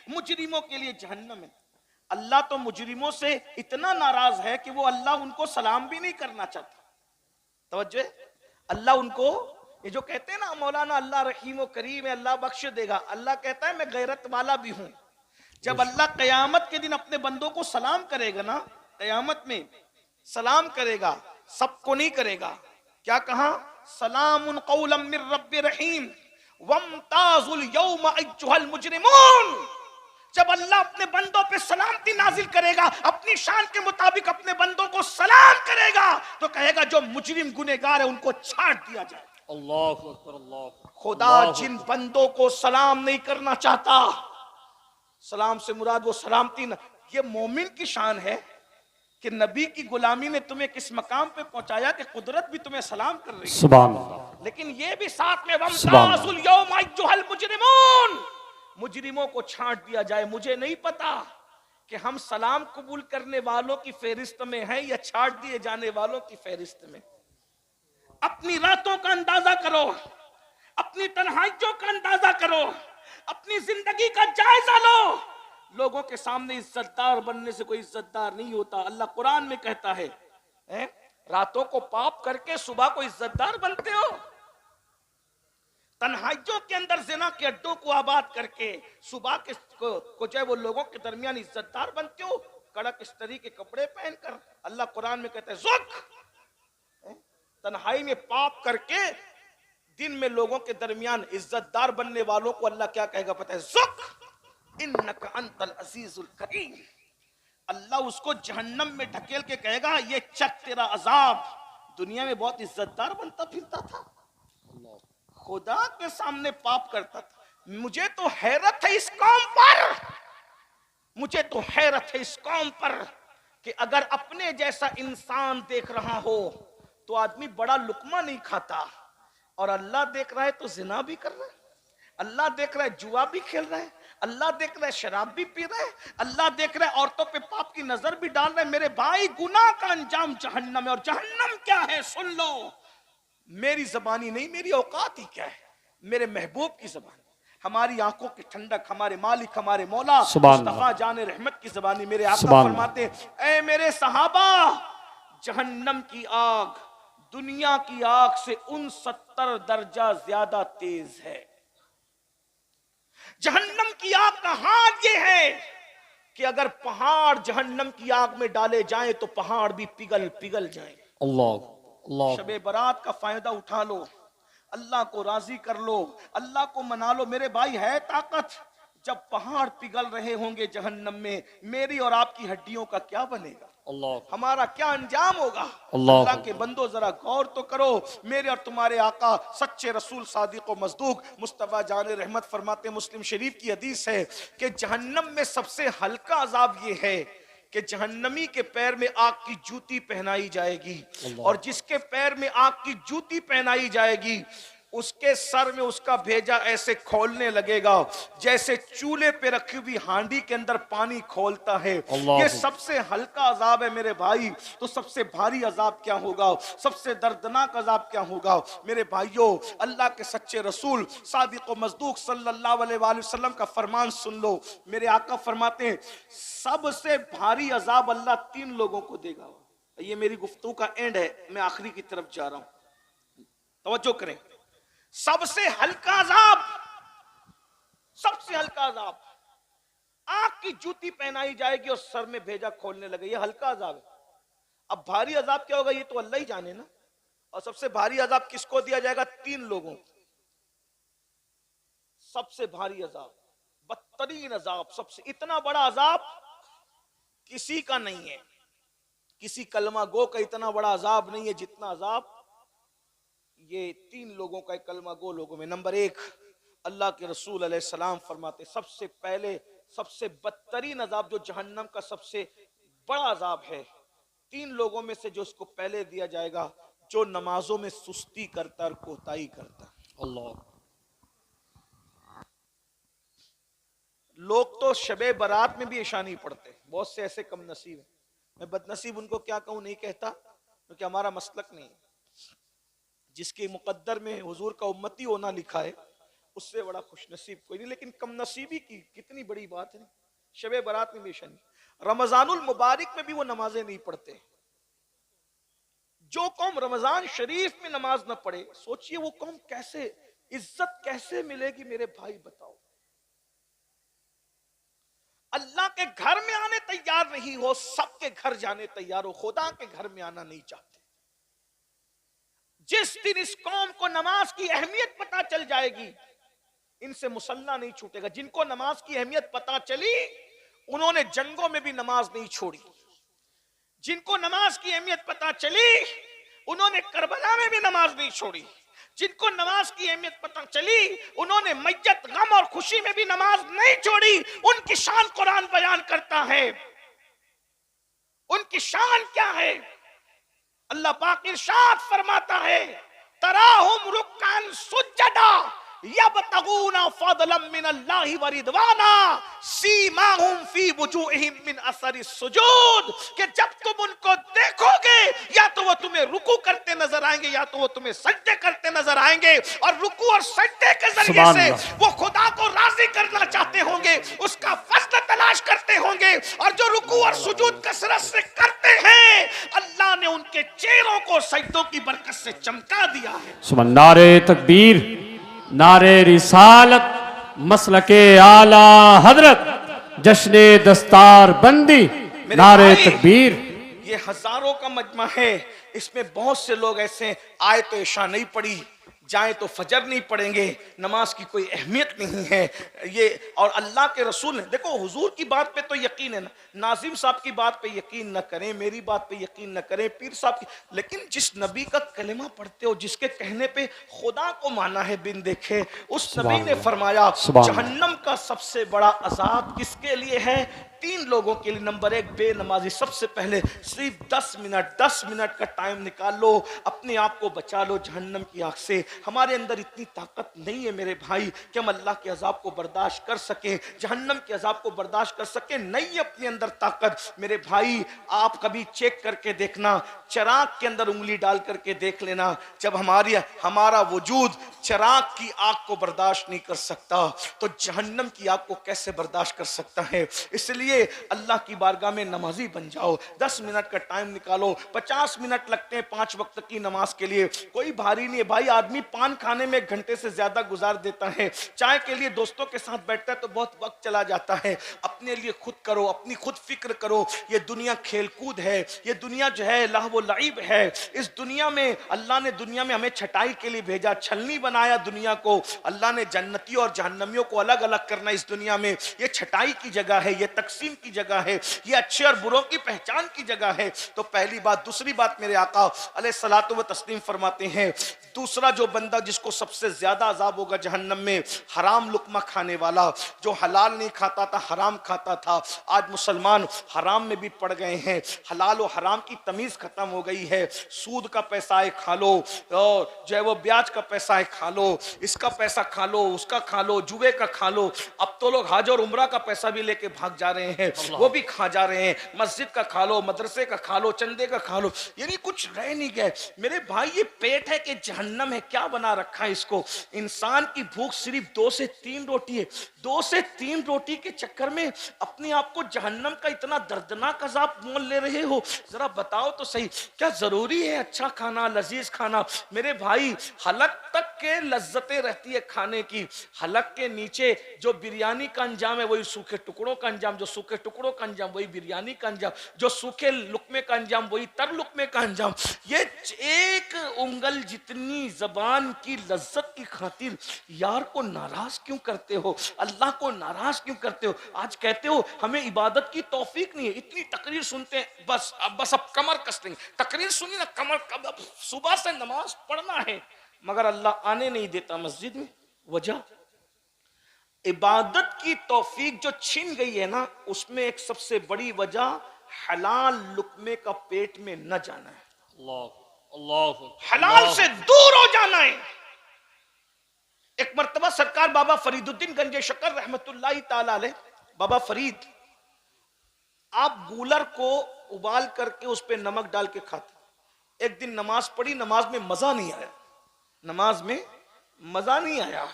मुजरिमों के लिए जहन्नम है। अल्लाह तो मुजरिमों से इतना नाराज है कि वो अल्लाह उनको सलाम भी नहीं करना चाहता। तवज्जो है, अल्लाह उनको, ये जो कहते हैं ना मौलाना अल्लाह रहीम व करीम है, अल्लाह बख्श देगा, अल्लाह कहता है मैं गैरत वाला भी हूं। जब अल्लाह कयामत के दिन अपने बंदों को सलाम करेगा ना, कयामत में सलाम करेगा, सबको नहीं करेगा। क्या कहा? सलामुन कौलम मिर रब्बिर रहीम वमताजुल यौम अय्युहल मुजरिमून। जब अल्लाह अपने बंदों पे सलामती नाजिल करेगा, अपनी शान के मुताबिक अपने बंदों को सलाम करेगा, तो कहेगा जो मुजरिम गुनहगार है उनको छांट दिया जाए। अल्लाहु अकबर, अल्लाह। खुदा जिन बंदों को सलाम नहीं करना चाहता, सलाम से मुराद वो सलामती न, ये मोमिन की शान है कि नबी की गुलामी ने तुम्हें किस मकाम पे पहुंचाया कि कुदरत भी तुम्हें सलाम कर रही है। सुभान अल्लाह। लेकिन ये भी साथ में वमताजुल यौम अय्युहल मुजरिमून, मुजरिमों को छांट दिया जाए। मुझे नहीं पता कि हम सलाम कबूल करने वालों की फेरिस्त में हैं या छांट दिए जाने वालों की फेरिस्त में। अपनी रातों का अंदाजा करो, अपनी तन्हाइयों का अंदाजा करो, अपनी जिंदगी का जायजा लो। लोगों के सामने इज्जतदार बनने से कोई इज्जतदार नहीं होता। अल्लाह कुरान में कहता है, रातों को पाप करके सुबह को इज्जतदार बनते हो। तन्हाइयों के अंदर जिना के अड्डों को आबाद करके सुबह के को जो है वो लोगों के दरमियान इज्जतदार बनते हो, कड़क इस्तरी के कपड़े पहनकर। अल्लाह कुरान में कहता है ज़ुक, तन्हाई में पाप करके दिन में लोगों के दरमियान इज्जतदार बनने वालों को अल्लाह क्या कहेगा पता है? ज़ुक इन्नका अंतल अजीजुल करीम। अल्लाह उसको जहन्नम में ढकेल के कहेगा ये चक तेरा अजाब। दुनिया में बहुत इज्जतदार बनता फिरता था, खुदा के सामने पाप करता था। मुझे तो हैरत है इस कौम पर, मुझे तो हैरत है इस कौम पर कि अगर अपने जैसा इंसान देख रहा हो तो आदमी बड़ा लुकमा नहीं खाता, और अल्लाह देख रहा है तो जिना भी कर रहा है। अल्लाह देख रहा है जुआ भी खेल रहा है, अल्लाह देख रहा है शराब भी पी रहा है, अल्लाह देख रहा है औरतों पे पाप की नजर भी डाल रहा है। मेरे भाई गुनाह का अंजाम जहन्नम है। और जहन्नम क्या है सुन लो, मेरी जबानी नहीं, मेरी औकात ही क्या है, मेरे महबूब की जबानी, हमारी आंखों की ठंडक, हमारे मालिक हमारे मौला मुस्तफा जान रहमत की जबानी। मेरे आका फरमाते ऐ मेरे सहाबा, जहन्नम की आग दुनिया की आग से 69 दर्जा ज्यादा तेज है। जहन्नम की आग का हाल ये है कि अगर पहाड़ जहन्नम की आग में डाले जाएं तो पहाड़ भी पिघल पिघल जाएं। अल्लाह शबे बारात का फायदा उठा लो, अल्लाह को राजी कर लो, अल्लाह को मना लो। मेरे भाई है ताकत, जब पहाड़ पिघल रहे होंगे जहन्नम में, मेरी और आपकी हड्डियों का क्या बनेगा, हमारा क्या अंजाम होगा। अल्लाह के बंदो जरा गौर तो करो। मेरे और तुम्हारे आका सच्चे रसूल सादिक व मजदूक मुस्तफा जान रहमत फरमाते, मुस्लिम शरीफ की हदीस है कि जहन्नम में सबसे हल्का अजाब ये है कि जहन्नमी के पैर में आग की जूती पहनाई जाएगी, और जिसके पैर में आग की जूती पहनाई जाएगी उसके सर में उसका भेजा ऐसे खोलने लगेगा जैसे चूल्हे पे रखी हुई हांडी के अंदर पानी खोलता है। ये सबसे हल्का अजाब है मेरे भाई, तो सबसे भारी अजाब क्या होगा, सबसे दर्दनाक अजाब क्या होगा। मेरे भाइयों, अल्लाह के सच्चे रसूल सादिक व मजदूक सल्लल्लाहु अलैहि वसल्लम का फरमान सुन लो। मेरे आका फरमाते हैं सबसे भारी अजाब अल्लाह 3 लोगों को देगा। ये मेरी गुफ्तगू का एंड है, मैं आखिरी की तरफ जा रहा हूं, तवज्जो करें। सबसे हल्का अजाब, सबसे हल्का अजाब, आग की जूती पहनाई जाएगी और सर में भेजा खोलने लगे, ये हल्का अजाब है। अब भारी अजाब क्या होगा ये तो अल्लाह ही जाने ना। और सबसे भारी अजाब किसको दिया जाएगा, 3 लोगों को। सबसे भारी अजाब, बदतरीन अजाब, सबसे इतना बड़ा अजाब किसी का नहीं है, किसी कलमा गो का इतना बड़ा अजाब नहीं है जितना अजाब ये 3 लोगों का, कलमा गो लोगों में। नंबर 1, अल्लाह के रसूल अलैहिस्सलाम फरमाते सबसे पहले सबसे बदतरीन अजाब जो जहन्नम का सबसे बड़ा अजाब है, 3 लोगों में से जो उसको पहले दिया जाएगा, जो नमाजों में सुस्ती करता और कोताही करता। लोग तो शबे बारात में भी इशा नहीं पढ़ते, बहुत से ऐसे कम नसीब है। मैं बदनसीब उनको क्या कहूं, नहीं कहता, क्योंकि हमारा मसलक नहीं है। जिसके मुकद्दर में हुजूर का उम्मती होना लिखा है उससे बड़ा खुशनसीब कोई नहीं। लेकिन कम नसीबी की कितनी बड़ी बात है, शबे बारात में भी इशा नहीं। रमजानुल मुबारक में भी वो नमाजें नहीं पढ़ते। जो कौम रमजान शरीफ में नमाज न पढ़े, सोचिए वो कौम कैसे, इज्जत कैसे मिलेगी मेरे भाई, बताओ। अल्लाह के घर में आने तैयार नहीं हो, सबके घर जाने तैयार हो, खुदा के घर में आना नहीं चाहते। जिस दिन इस कौम को नमाज की अहमियत पता चल जाएगी, इनसे मुसल्ला नहीं छूटेगा। जिनको नमाज की अहमियत पता चली उन्होंने जंगों में भी नमाज नहीं छोड़ी। जिनको नमाज की अहमियत पता चली उन्होंने करबला में भी नमाज नहीं छोड़ी। जिनको नमाज की अहमियत पता चली उन्होंने मैयत, गम और खुशी में भी नमाज नहीं छोड़ी। उनकी शान कुरान बयान करता है। उनकी शान क्या है, अल्लाह पाक इरशाद फरमाता है, तराहुम रुक्कान सुज्जदा यबतगूना फदलन मिनल्लाहि व रिदवाना सीमाहुम फी वुजूहिहिम मिन असरि सुजूद। कि जब तुम उनको देखोगे या तो वो तुम्हें रुकू करते नजर आएंगे या तो वो तुम्हें सजदे करते नजर आएंगे, और रुकू और सजदे के जरिए से वो खुदा को राजी करना चाहते होंगे, उसका फज़ल तलाश करते होंगे। और जो रुकू और सुजूद कसरत से करते हैं, अल्लाह ने उनके चेहरों को सजदों की बरकत से चमका दिया है। सुभान, नारे तकबीर, नारे रिसालत, मसलके आला हजरत, जश्ने दस्तार बंदी, नारे तकबीर। ये हजारों का मजमा है, इसमें बहुत से लोग ऐसे आए तो इशा नहीं पड़ी, जाए तो फजर नहीं पढ़ेंगे, नमाज की कोई अहमियत नहीं है ये। और अल्लाह के रसूल ने, देखो हुजूर की बात पे तो यकीन है ना, नाजिम साहब की बात पे यकीन न करें, मेरी बात पे यकीन न करें, पीर साहब की, लेकिन जिस नबी का कलिमा पढ़ते हो, जिसके कहने पे खुदा को माना है बिन देखे, उस नबी ने फरमाया जहन्नम का सबसे बड़ा अजाब किसके लिए है, 3 लोगों के लिए। नंबर 1, बेनमाजी। सबसे पहले सिर्फ 10 मिनट का टाइम निकाल लो, अपने आप को बचा लो जहन्नम की आग से। हमारे अंदर इतनी ताकत नहीं है मेरे भाई कि हम अल्लाह के अजाब को बर्दाश्त कर सके, जहन्नम के अजाब को बर्दाश्त कर सके। नहीं है अपने अंदर ताकत मेरे भाई। आप कभी चेक करके देखना, चिराग के अंदर उंगली डाल करके देख लेना, जब हमारा वजूद चिराग की आग को बर्दाश्त नहीं कर सकता तो जहन्नम की आग को कैसे बर्दाश्त कर सकता है। इसलिए अल्लाह की बारगाह में नमाजी बन जाओ। 10 मिनट का टाइम निकालो। 50 मिनट लगते हैं 5 वक्त की नमाज के लिए, कोई भारी नहीं है भाई। आदमी पान खाने में 1 घंटे से ज्यादा गुजार देता है, चाय के लिए दोस्तों के साथ बैठता है तो बहुत वक्त चला जाता है। अपने लिए खुद करो, अपनी खुद फिक्र करो। ये दुनिया खेलकूद है, ये दुनिया जो है लहव व लईब है। इस दुनिया में अल्लाह ने दुनिया में हमें छटाई के लिए भेजा, छलनी बनाया दुनिया को। अल्लाह ने जन्नतियों और जहन्नमियों को अलग अलग करना इस दुनिया में। ये छटाई की जगह है, ये तकसीम की जगह है, ये अच्छे और बुरों की पहचान की जगह है। तो पहली बात। दूसरी बात, मेरे आका अलैहिस्सलातु व तस्लीम फरमाते हैं, दूसरा जो बंदा जिसको सबसे ज्यादा अजाब होगा जहन्नम में, हराम लुकमा खाने वाला, जो हलाल नहीं खाता था हराम खाता था। आज मुसलमान हराम में भी पड़ गए हैं, हलाल और हराम की तमीज खत्म हो गई है। सूद का पैसा है खा लो, और जो है वो ब्याज का पैसा है खा लो, इसका पैसा खा लो, उसका खा लो, जुए का खा लो। अब तो लोग हज और उम्रा का पैसा भी लेके भाग जा रहे हैं, वो भी खा जा रहे हैं। मस्जिद का खा लो, मदरसे का खा लो, चंदे का खा लो, यानी कुछ रह नहीं गए मेरे भाई। ये पेट है कि जहन्नम है, क्या बना रखा है इसको। इंसान की भूख सिर्फ 2 से 3 रोटी है। 2 से 3 रोटी के चक्कर में अपने आप को जहन्नम का इतना दर्दनाक अजाब मोल ले रहे हो। जरा बताओ तो सही, क्या जरूरी है अच्छा खाना, लजीज खाना? मेरे भाई, हलक तक के लज्जतें रहती है खाने की, हलक के नीचे जो बिरयानी का अंजाम है वही सूखे टुकड़ों का अंजाम, जो सूखे टुकड़ों का अंजाम वही बिरयानी का अंजाम, जो सूखे लुकमे का अंजाम वही तर लुकमे का अंजाम। ये एक उंगल जितनी जबान की लज्जत की खातिर यार को नाराज क्यों करते हो, अल्लाह को नाराज क्यों करते हो? आज कहते हो हमें इबादत की तौफीक नहीं है, इतनी तकरीर सुनते हैं, बस अब कमर कस लेंगे। तकरीर सुनी ना, कमर कब सुबह से नमाज पढ़ना है मगर अल्लाह आने नहीं देता मस्जिद में। वजह इबादत की तौफीक जो छिन गई है ना, उसमें एक सबसे बड़ी वजह हलाल लुकमे का पेट में न जाना है। हलाल से दूर हो जाना है। एक मर्तबा सरकार बाबा फरीदुद्दीन गंजे शकर रहमतुल्लाहि ताला अलैह, बाबा फरीद, आप गूलर को उबाल करके उस पर नमक डाल के खाते। एक दिन नमाज पढ़ी, नमाज में मजा नहीं आया, नमाज में मजा नहीं आया।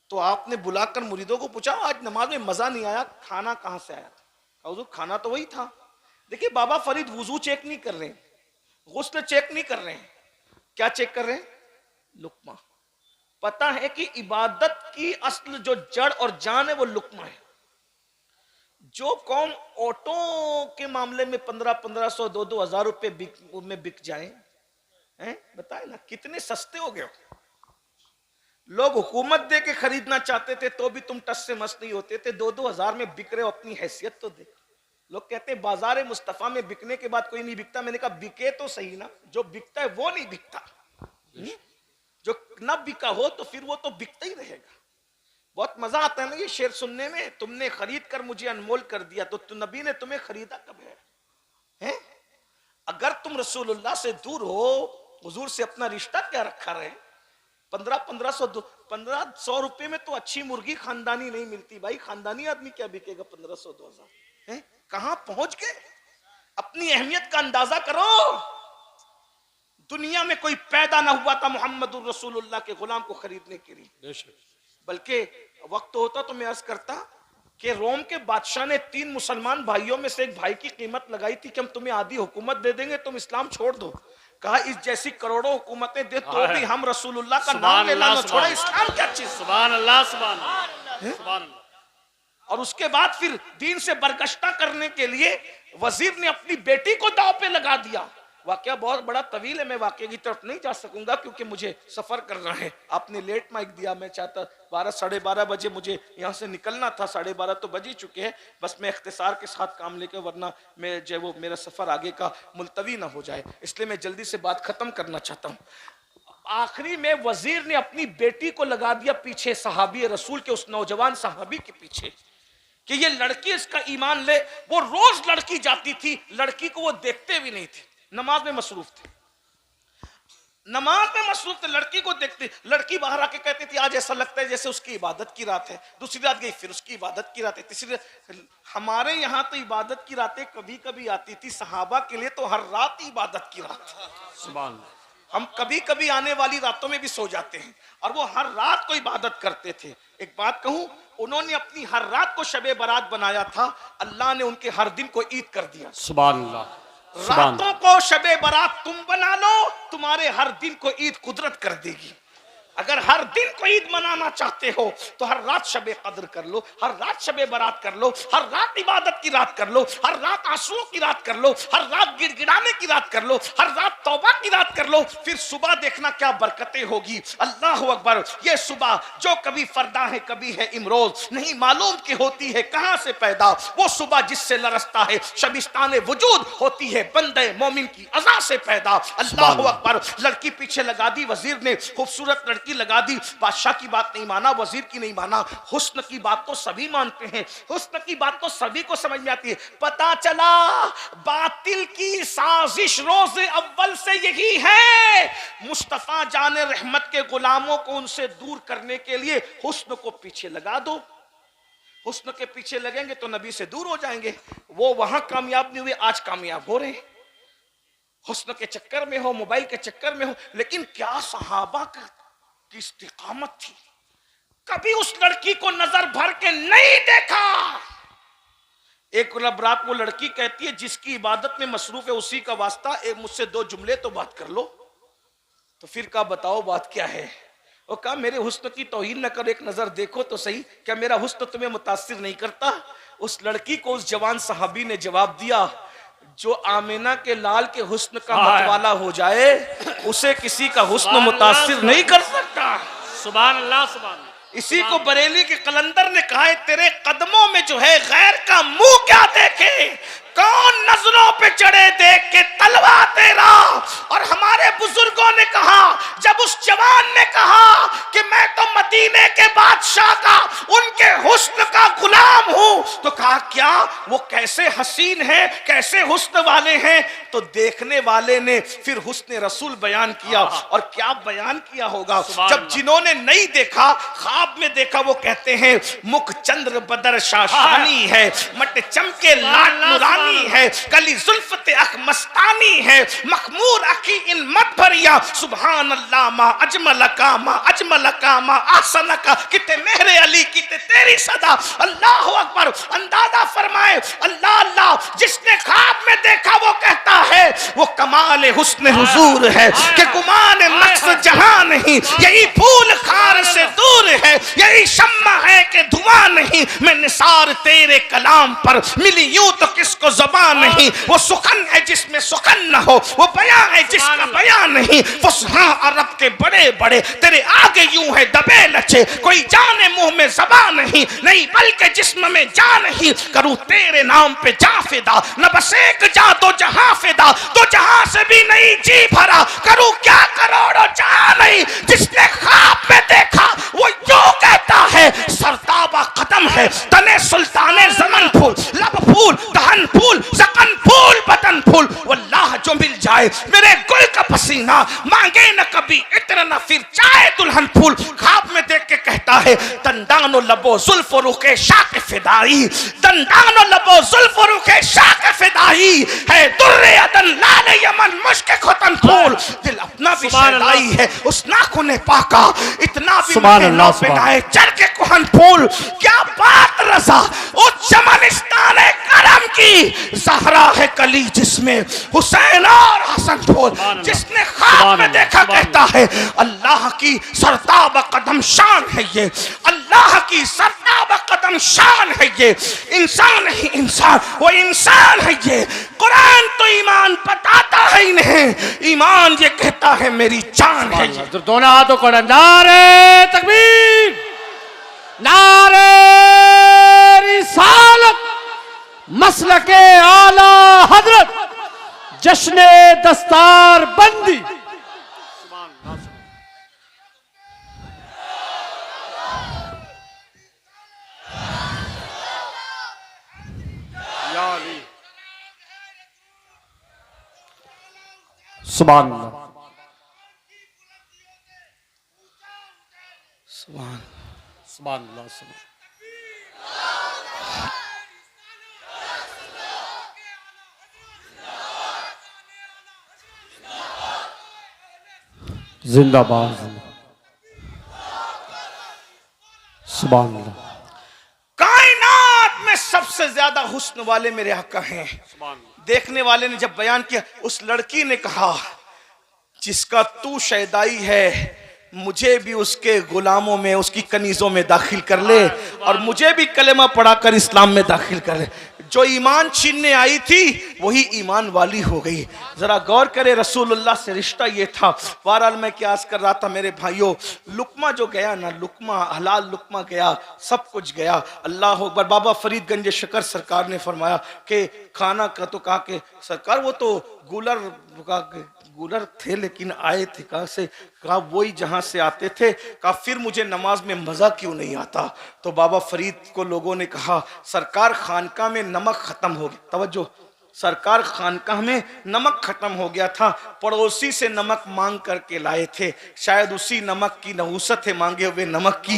तो आपने बुलाकर मुरीदों को पूछा, आज नमाज में मजा नहीं आया, खाना कहां से आया? हुजूर खाना तो वही था। देखिए बाबा फरीद वुजू चेक नहीं कर रहे हैं, गुस्ल चेक नहीं कर रहे हैं, क्या चेक कर रहे हैं? लुकमा। पता है कि इबादत की असल जो जड़ और जान है वो लुकमा है। जो कौम ऑटो के मामले में 1500 2-2 रुपए में बिक जाए, बताए ना कितने सस्ते हो गए। लोग हुकूमत दे के खरीदना चाहते थे तो भी तुम टस से मस नहीं होते थे। 2-2 में बिक रहे हो, अपनी हैसियत तो देख। लोग कहते हैं बाजार मुस्तफा में बिकने के बाद कोई नहीं बिकता। मैंने कहा बिके तो सही ना, जो बिकता है वो नहीं बिकता। जो न बिका हो तो फिर वो तो बिकता ही रहेगा। बहुत मजा आता है ना ये शेर सुनने में, तुमने खरीद कर मुझे अनमोल कर दिया, तो नबी ने तुम्हें खरीदा कब है? अगर तुम रसूलुल्लाह से दूर हो, हुजूर से अपना रिश्ता क्या रखा रहे? 1500 रुपए में तो अच्छी मुर्गी खानदानी नहीं मिलती भाई। खानदानी आदमी क्या बिकेगा 1500-2000? कहां पहुंच गए? अपनी अहमियत का अंदाजा करो। दुनिया में कोई पैदा ना हुआ था मोहम्मदुर रसूलुल्लाह के गुलाम को खरीदने के लिए। बल्कि वक्त होता तो मैं अर्ज करता कि रोम के बादशाह ने 3 मुसलमान भाइयों में से एक भाई की कीमत लगाई थी कि हम तुम्हें आधी हुकूमत दे देंगे, तुम इस्लाम छोड़ दो। कहा इस जैसी करोड़ों हुकूमतें दे तो भी हम रसूलुल्लाह का नाम लेना न छोड़ा। इस्लाम क्या चीज? सुभान अल्लाह, सुभान अल्लाह। और उसके बाद फिर दीन से बरगश्ता करने के लिए वजीर ने अपनी बेटी को दांव पे लगा दिया। वाकया बहुत बड़ा तवील है, मैं वाकये की तरफ नहीं जा सकूंगा क्योंकि मुझे सफर करना है। आपने लेट माइक दिया, मैं चाहता 12-12:30 बजे मुझे यहाँ से निकलना था, 12:30 तो बज ही चुके हैं। बस मैं इख्तिसार के साथ काम लेकर, वरना मैं जो वो मेरा सफर आगे का मुलतवी ना हो जाए, इसलिए मैं जल्दी से बात खत्म करना चाहता हूँ। आखिरी में वजीर ने अपनी बेटी को लगा दिया पीछे सहाबी रसूल के, उस नौजवान सहाबी के पीछे कि ये लड़की इसका ईमान ले। वो रोज लड़की जाती थी, लड़की को वो देखते भी नहीं थे, नमाज में मसरूफ थे, नमाज में मसरूफ थे, लड़की को देखते। लड़की बाहर आके कहती थी आज ऐसा लगता है जैसे उसकी इबादत की रात है। दूसरी रात गई फिर उसकी इबादत की रात है, तीसरी रात। हमारे यहाँ तो इबादत की रातें कभी कभी आती थी, सहाबा के लिए तो हर रात इबादत की रात। सुभान अल्लाह। हम कभी कभी आने वाली रातों में भी सो जाते हैं और वो हर रात को इबादत करते थे। एक बात कहूं, उन्होंने अपनी हर रात को शबे बारात बनाया था, अल्लाह ने उनके हर दिन को ईद कर दिया। सुभान अल्लाह। रातों को शबे बारात तुम बना लो, तुम्हारे हर दिन को ईद कुदरत कर देगी। अगर हर दिन को ईद मनाना चाहते हो तो हर रात शबे कद्र कर लो, हर रात शबे बारात कर लो, हर रात इबादत की रात कर लो, हर रात आंसुओं की रात कर लो, हर रात गिड़गिड़ाने की रात कर लो, हर रात तौबा की रात कर लो। फिर सुबह देखना क्या बरकतें होगी। अल्लाह अकबर। ये सुबह जो कभी फरदा है कभी है इमरोज, नहीं मालूम कि होती है कहां से पैदा। वो सुबह जिससे लरसता है शबिस्तान वजूद, होती है बंदे मोमिन की अज़ा से पैदा। अल्लाह अकबर। लड़की पीछे लगा दी, वजीर ने खूबसूरत लड़की लगा दी, बादशाह की बात नहीं माना, वजीर की नहीं माना। हुस्न की बात तो सभी मानते हैं, हुस्न की बात तो सभी को समझ में आती है। पता चला बातिल की साजिश रोज अव्वल से यही है, मुस्तफा जाने रहमत के गुलामों को उनसे दूर करने के लिए हुस्न को पीछे लगा दो। हुस्न के पीछे लगेंगे तो नबी से दूर हो जाएंगे। वो वहां कामयाब नहीं हुए, आज कामयाब हो रहे हैं। हुस्न के चक्कर में हो, मोबाइल के चक्कर में हो। लेकिन क्या सहाबा की इस्तिकामत थी, कभी उस लड़की को नजर भर के नहीं देखा। एक रात वो लड़की कहती है जिसकी इबादत में मसरूफ है उसी का वास्ता, एक मुझसे दो जुमले तो बात कर लो। तो फिर कहा बताओ बात क्या है। वो कहा मेरे हुस्न की तौहीन न करो, एक नजर देखो तो सही, क्या मेरा हुस्न तुम्हें मुतासिर नहीं करता। उस लड़की को उस जवान सहाबी ने जवाब दिया, जो आमिना के लाल के हुस्न का मतवाला हो जाए उसे किसी का हुस्न मुतासिर नहीं कर सकता। सुभान अल्लाह। सुभान। इसी को बरेली के कलंदर ने कहा है, तेरे कदमों में जो है गैर का मुंह क्या देखे, कौन नजरों पे चढ़े देख के तलवा तेरा। और हमारे बुजुर्गों ने कहा, जब उस जवान ने कहा कि मैं तो मदीने के बादशाह का, उनके हुस्न का गुलाम हूं, तो कहा क्या वो कैसे हसीन है, कैसे हुस्न वाले हैं। तो देखने वाले ने फिर हुस्न रसूल बयान किया। और क्या बयान किया होगा, जब जिन्होंने नहीं देखा ख्वाब में देखा, वो कहते हैं मुख चंद्र बदर शाशानी है, मट चमके लाट नुरानी है, कली जुल्फते अख मस्तानी है, मखमूर अखी इन मत भरिया। सुभान अल्लाह मा अजमल का मा अजमल का मा आसन का, किते मेहरे अली किते तेरी सदा। अल्लाह अकबर। अंदाजा फरमाए अल्लाह अल्लाह। जिसने ख्वाब में देखा वो कहता है वो कमाल हुस्न हुजूर है कि गुमान नक्श जहां नहीं, यही फूल खार से दूर है, यही शम्मा है कि धुआं नहीं। मैं निसार तेरे कलाम पर मिली यूं तो किसको ज़बान नहीं। वो सुखन है जिसमें सुखन न हो, वो बयां है जिसका बयां नहीं। फुसहा अरब के बड़े बड़े तेरे आगे यूं है दबे लचे, कोई जाने मुंह में ज़बान नहीं, नहीं बल्कि जिस्म में जान नहीं। करूं तेरे नाम पे जा फिदा, न बस एक जा दो जहां फिदा, तो जहां से भी नहीं जी भरा। करूं क्या करोड़ों जहां नहीं, जिसने ख्वाब में देखा वो यूं कहता है सरताबा कदम है, तने सुल्ताने ज़मन फूल, लब फूल, दहन फूल, ज़कन फूल, बदन फूल। वल्लाह जो मिल जाए मेरे गुल का पसीना, मांगे न कभी इत्र न फिर चाहे दुल्हन फूल। ख्वाब में देख के कहता है दंदानो लबो जुल्फ रुखे शाक फिदाई, दंदानो लबो जुल्फ रुखे शाक फिदाई है, दुर्रे अदन लाल यमन मुश्क खुतन फूल। दिल अपना भी शहदाई है उस नाखुने पाका, इतना भी महना पिनाए चढ़ के कुहन फूल। क्या बात रसा उस चमनिस्तान करम की, ज़हरा है कली जिसमें हुसैन और हसन फूल। जिसने ख्वाब में देखा कहता है अल्लाह की सरताब कदम शान है ये, अल्लाह की सरताब कदम शान है ये। इंसान ही इंसान, वो इंसान है ये। कुरान तो ईमान बताता है ही नहीं, ईमान ये कहता है मेरी जान है ये। तो दोनों हाथों को नारे तकबीर, नारे रिसालत, मसलके आला हजरत, जश्न दस्तार बंदी। सुभान अल्लाह, सुभान सुभान अल्लाह, सुभान। जिंदाबाद, सुभान अल्लाह। कायनात में सबसे ज्यादा हुस्न वाले मेरे आका हैं। देखने वाले ने जब बयान किया, उस लड़की ने कहा जिसका तू शैदाई है मुझे भी उसके गुलामों में, उसकी कनीजों में दाखिल कर ले और मुझे भी कलेमा पढ़ाकर इस्लाम में दाखिल कर ले। जो ईमान छीनने आई थी वही ईमान वाली हो गई। जरा गौर करे, रसूलुल्लाह से रिश्ता ये था। बहरहाल मैं क्या अर्ज कर रहा था मेरे भाइयों, लुकमा जो गया ना, लुकमा हलाल लुकमा गया, सब कुछ गया। अल्लाह अकबर। बाबा फरीदगंज शकर सरकार ने फरमाया कि खाना का तो कहा कि सरकार वो तो गुलर थे लेकिन आए थे कहाँ से? कहा वही जहां से आते थे। कहा फिर मुझे नमाज में मजा क्यों नहीं आता? तो बाबा फरीद को लोगों ने कहा सरकार खानका में नमक खत्म हो गया। तवज्जो, सरकार खानकाह में नमक खत्म हो गया था, पड़ोसी से नमक मांग करके लाए थे। शायद उसी नमक की नहुसत है मांगे हुए नमक की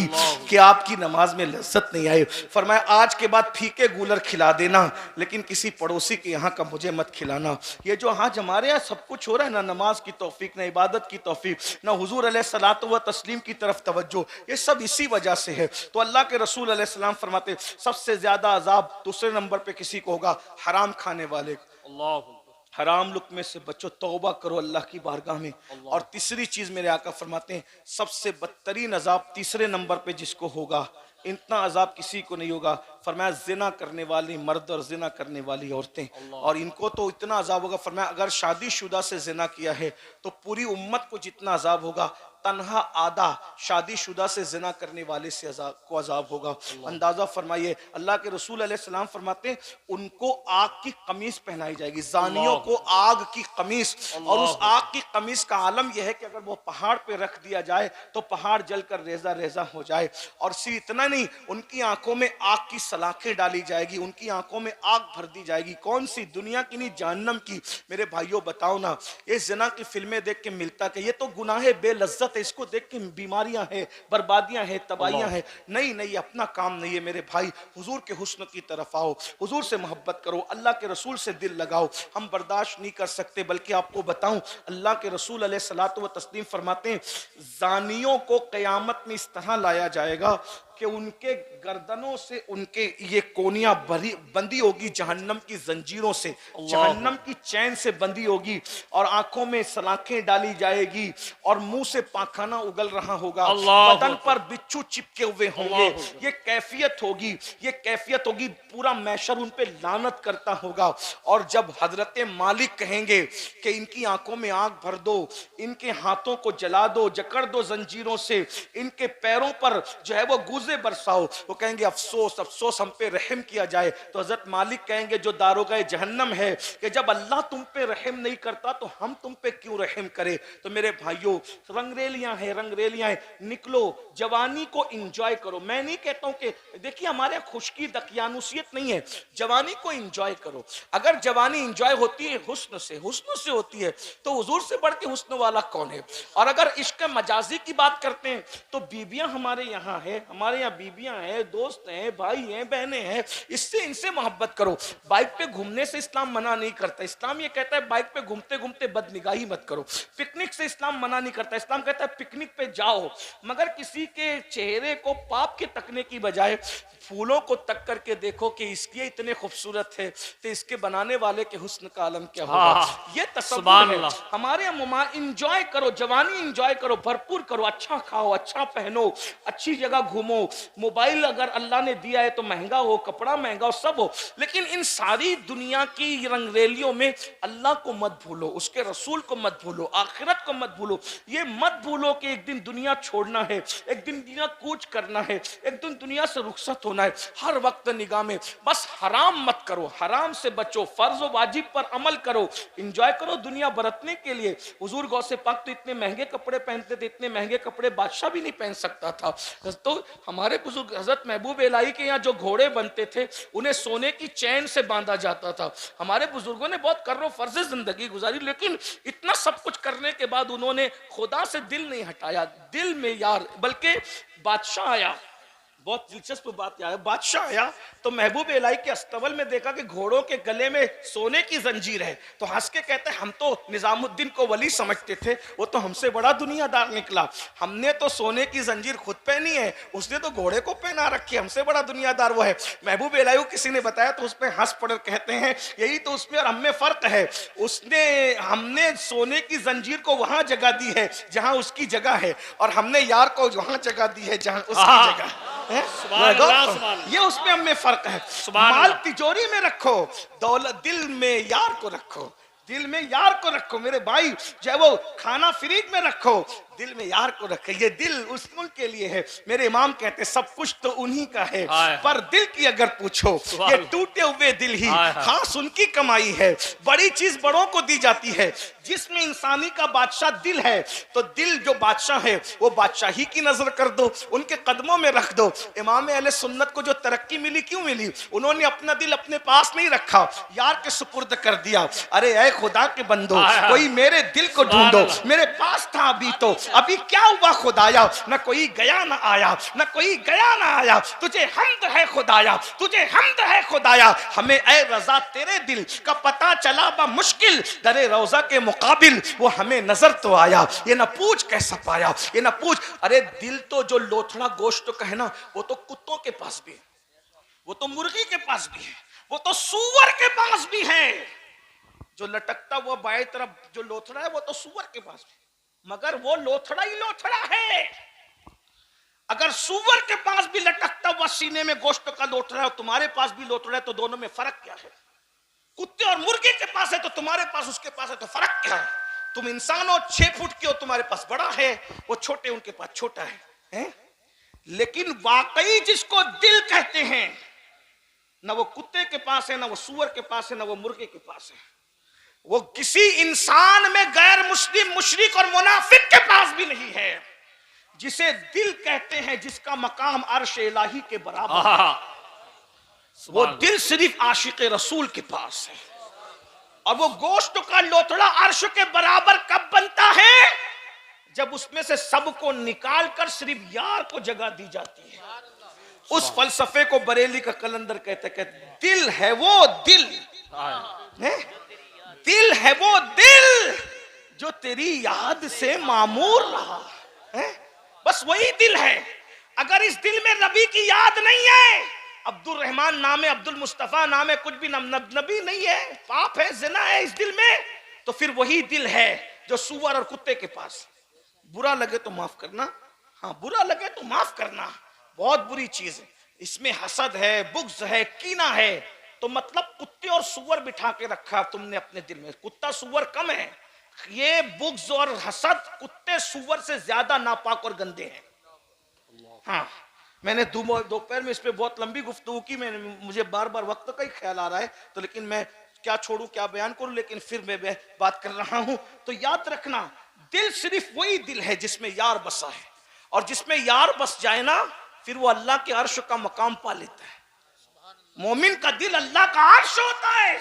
कि आपकी नमाज में लज्जत नहीं आई। फरमाया आज के बाद फीके गूलर खिला देना लेकिन किसी पड़ोसी के यहाँ का मुझे मत खिलाना। ये जो आज हमारे यहाँ सब कुछ हो रहा है ना, नमाज की तौफीक, ना इबादत की तौफीक, ना हुजूर अलैहिस्सलातु व तस्लीम की तरफ तवज्जो, ये सब इसी वजह से है। तो अल्लाह के रसूल अलैहिस्सलाम फरमाते सबसे ज्यादा अजाब दूसरे नंबर पे किसी को होगा, हराम खाने वाले। हराम लुक्मे से बचो, तौबा करो अल्लाह की बारगाह में। और तीसरी चीज मेरे आका फरमाते हैं सबसे बदतरीन अजाब तीसरे नंबर पे जिसको होगा, इतना अजाब किसी को नहीं होगा। फरमाया जिना करने वाली मर्द और जिना करने वाली औरतें, और इनको तो इतना अजाब होगा। फरमाया अगर शादीशुदा से जिना किया है तो पूरी उम्मत को जितना अजाब होगा, तन्हा आधा शादीशुदा से जिना करने वाले से अजाब होगा। अंदाजा फरमाइए, अल्लाह के रसूल अलैहिस्सलाम फरमाते हैं उनको आग की कमीज पहनाई जाएगी, जानियों को आग की कमीज। और उस आग की कमीज का आलम यह है कि अगर वो पहाड़ पे रख दिया जाए तो पहाड़ जलकर रेजा रेजा हो जाए। और सिर्फ इतना नहीं, उनकी आंखों में आग की सलाखें डाली जाएगी, उनकी आंखों में आग भर दी जाएगी। कौन सी? दुनिया की नहीं, जहन्नम की। मेरे भाइयों बताओ ना, ये जिना की फिल्में देख के मिलता कि ये तो गुनाह बेलज्जत है, इसको देख के बीमारियां हैं, बर्बादियां हैं, तबाहियां हैं। नहीं नहीं, अपना काम नहीं है मेरे भाई। हुजूर के हुस्न की तरफ आओ, हुजूर से मोहब्बत करो, अल्लाह के रसूल से दिल लगाओ। हम बर्दाश्त नहीं कर सकते, बल्कि आपको बताऊं अल्लाह के रसूल अलैहिस्सलातु व तस्लीम फरमाते हैं जानियों को क़यामत में इस तरह लाया जाएगा कि उनके गर्दनों से उनके ये कोनियां बंदी होगी जहन्नम की जंजीरों से, जहन्नम की चैन से बंदी होगी, और आंखों में सलाखें डाली जाएगी और मुंह से पाखाना उगल रहा होगा, बदन पर बिच्छू चिपके हुए होंगे। ये कैफियत होगी, ये कैफियत होगी, पूरा मैशर उन पे लानत करता होगा। और जब हजरत मालिक कहेंगे कि इनकी आंखों में आग भर दो, इनके हाथों को जला दो, जकड़ दो जंजीरों से, इनके पैरों पर जो है वो गुजे बरसाओ, वो कहेंगे अफसोस अफसोस हम पे रहम किया जाए। तो हजरत मालिक कहेंगे जो दारोगा जहन्नम है कि जब अल्लाह तुम पे रहम नहीं करता तो हम तुम पे क्यों रहम करे। तो मेरे भाइयों, रंगरेलियां हैं, रंगरेलियां हैं, निकलो, जवानी को एंजॉय करो। मैं नहीं कहता हूं कि देखिए हमारे खुशकी दकियानुसियत नहीं है, जवानी को एंजॉय करो। अगर जवानी एंजॉय होती है हुस्न से होती है तो हुजूर से बढ़ के हुस्न वाला कौन है। और अगर इश्क मजाजी की बात करते हैं तो बीबियां हमारे यहाँ है, हमारे यहाँ बीबियां हैं, दोस्त हैं, भाई हैं, बहनें हैं, इससे इनसे मोहब्बत करो। बाइक पे घूमने से इस्लाम मना नहीं करता, इस्लाम ये कहता है बाइक पे घूमते घूमते बदनिगाही मत करो। पिकनिक से इस्लाम मना नहीं करता, इस्लाम कहता है पिकनिक पे जाओ, मगर किसी के चेहरे को पाप के तकने की बजाय फूलों को तक करके देखो कि इसकी इतने खूबसूरत है तो इसके बनाने वाले के हुस्न का आलम क्या होगा। ये तसव्वुर है हमारे यहाँ। इंजॉय करो, जवानी इंजॉय करो, भरपूर करो, अच्छा खाओ, अच्छा पहनो, अच्छी जगह घूमो। मोबाइल अगर अल्लाह ने दिया है तो महंगा हो, कपड़ा महंगा हो, सब हो, लेकिन इन सारी दुनिया की रंगरेलियों में अल्लाह को मत भूलो, उसके रसूल को मत भूलो, आखिरत को मत भूलो। ये मत भूलो कि एक दिन दुनिया छोड़ना है, एक दिन दुनिया कूच करना है, एक दिन दुनिया से रुखसत होना होना है, हर वक्त निगाह में। बस हराम मत करो, हराम से बचो, फर्ज व वाजिब पर अमल करो, एंजॉय करो दुनिया बरतने के लिए। हुजूर गौसे पाक तो इतने महंगे कपड़े पहनते थे, इतने महंगे कपड़े बादशाह भी नहीं पहन सकता था। तो हमारे बुजुर्ग हजरत महबूब इलाही के यहाँ जो घोड़े बनते थे उन्हें सोने की चैन से बांधा जाता था। हमारे बुजुर्गों ने बहुत कर्रो फर्जे जिंदगी गुजारी, लेकिन इतना सब कुछ करने के बाद उन्होंने खुदा से दिल नहीं हटाया। दिल में यार, बल्कि बादशाह आया, बहुत दिलचस्प बात यह है, बादशाह आया तो महबूब इलाही के अस्तबल में देखा कि घोड़ों के गले में सोने की जंजीर है, तो हंस के कहते हैं हम तो निजामुद्दीन को वली समझते थे, वो तो हमसे बड़ा दुनियादार निकला। हमने तो सोने की जंजीर खुद पहनी है, उसने तो घोड़े को पहना रखी, हमसे बड़ा दुनियादार वो है। महबूब इलाही को किसी ने बताया तो उसमें हंस पड़ कहते हैं यही तो उसमें और हमें फर्क है, हमने सोने की जंजीर को वहां जगह दी है जहां उसकी जगह है, और हमने यार को वहां जगह दी है जहां उसकी जगह है। ये उसमें हमें फर्क है। माल तिजोरी में रखो, दौलत दिल में यार को रखो, दिल में यार को रखो मेरे भाई। चाहे वो खाना फ्रिज में रखो, दिल में यार को रखे। ये दिल उस मुल्क के लिए है। मेरे इमाम कहते सब कुछ तो उन्हीं का है, पर दिल की अगर पूछो ये टूटे हुए दिल ही खास उनकी कमाई है। बड़ी चीज बड़ों को दी जाती है, जिसमें इंसानी का बादशाह दिल है, तो दिल जो बादशाह है वो बादशाही की नजर कर दो, उनके कदमों में रख दो। इमाम अहले सुन्नत को जो तरक्की मिली क्यों मिली? उन्होंने अपना दिल अपने पास नहीं रखा, यार के सुपुर्द कर दिया। अरे ऐ खुदा के बंदो, कोई मेरे दिल को ढूंढो, मेरे पास था अभी तो, अभी क्या हुआ खुदाया? न कोई गया न आया, न कोई गया न आया, तुझे हम्द है खुदाया, तुझे हम्द है खुदाया। हमें ऐ रजा तेरे दिल का पता चला बा मुश्किल, दरे रोजा के मुकाबिल वो हमें नजर तो आया। ये ना पूछ कैसा पाया, ये ना पूछ। अरे दिल तो जो लोथड़ा गोश्त का है ना, वो तो कुत्तों के पास भी है, वो तो मुर्गी के पास भी है, वो तो सूअर के पास भी है। जो लटकता हुआ बाएं तरफ जो लोथड़ा है वो तो सूअर के पास भी, मगर वो लोथड़ा ही लोथड़ा है। अगर सूअर के पास भी लटकता हुआ सीने में गोश्त का लोथड़ा है और तुम्हारे पास भी लोथड़ा है, तो दोनों में फर्क क्या है? कुत्ते और मुर्गे के पास है तो तुम्हारे पास उसके पास है, तो फर्क क्या है? तुम इंसान हो 6 फुट के हो, तुम्हारे पास बड़ा है, वो छोटे उनके पास छोटा है? लेकिन वाकई जिसको दिल कहते हैं, ना वो कुत्ते के पास है, ना वो सूअर के पास है, ना वो मुर्गे के पास है। वो किसी इंसान में गैर मुस्लिम, मुशरिक और मुनाफिक के पास भी नहीं है। जिसे दिल कहते हैं, जिसका मकाम अर्श इलाही के बराबर है, वो दिल सिर्फ आशिक रसूल के पास है। और वो गोश्त का लोथड़ा अर्श के बराबर कब बनता है? जब उसमें से सबको निकाल कर सिर्फ यार को जगह दी जाती है। उस फलसफे को बरेली का कलंदर कहते दिल है वो दिल, दिल है वो दिल जो तेरी याद से मामूर रहा है। बस वही दिल है। अगर इस दिल में नबी की याद नहीं है, अब्दुल रहमान नाम है, अब्दुल मुस्तफा नाम है, कुछ भी नबी नहीं है, पाप है, जिना है इस दिल में, तो फिर वही दिल है जो सूअर और कुत्ते के पास। बुरा लगे तो माफ करना, हाँ बुरा लगे तो माफ करना, बहुत बुरी चीज है। इसमें हसद है, बुग़्ज़ है, कीना है, तो मतलब कुत्ते और सूअर बिठा के रखा तुमने अपने दिल में। कुत्ता सूअर कम है, ये बुग़्ज़ और हसद कुत्ते सूअर से ज्यादा नापाक और गंदे हैं। हाँ, मैंने दोपहर में इस पे बहुत लंबी गुफ्तगू की, मुझे बार बार वक्त का ही ख्याल आ रहा है, तो लेकिन मैं क्या छोड़ू क्या बयान करूं, लेकिन फिर मैं बात कर रहा हूं। तो याद रखना, दिल सिर्फ वही दिल है जिसमें यार बसा है, और जिसमें यार बस जाए ना, फिर वो अल्लाह के अर्श का मकाम पा लेता है। मोमिन का दिल अल्लाह का अर्श होता है।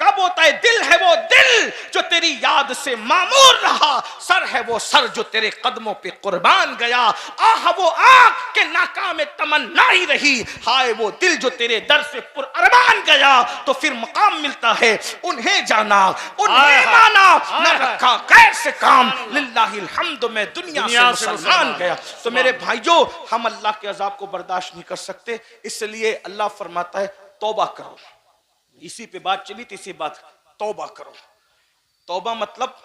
कब होता है? दिल है वो दिल जो तेरी याद से मामूर रहा, सर है वो सर जो तेरे कदमों पे कुर्बान गया, आह वो आँख के नाकाम तमन्ना ही रही, हाय वो दिल जो तेरे दर से पुरअरमान गया। तो फिर मकाम मिलता है, उन्हें जाना, उन्हें माना, न रखा गैर से काम, लिल्लाहिल हम्द में दुनिया से मुसलमान गया। तो मेरे भाइयों, हम अल्लाह के अजाब को बर्दाश्त नहीं कर सकते, इसलिए अल्लाह फरमाता है तौबा करो। इसी पे बात चली थी, इसी बात, तौबा करो। तौबा मतलब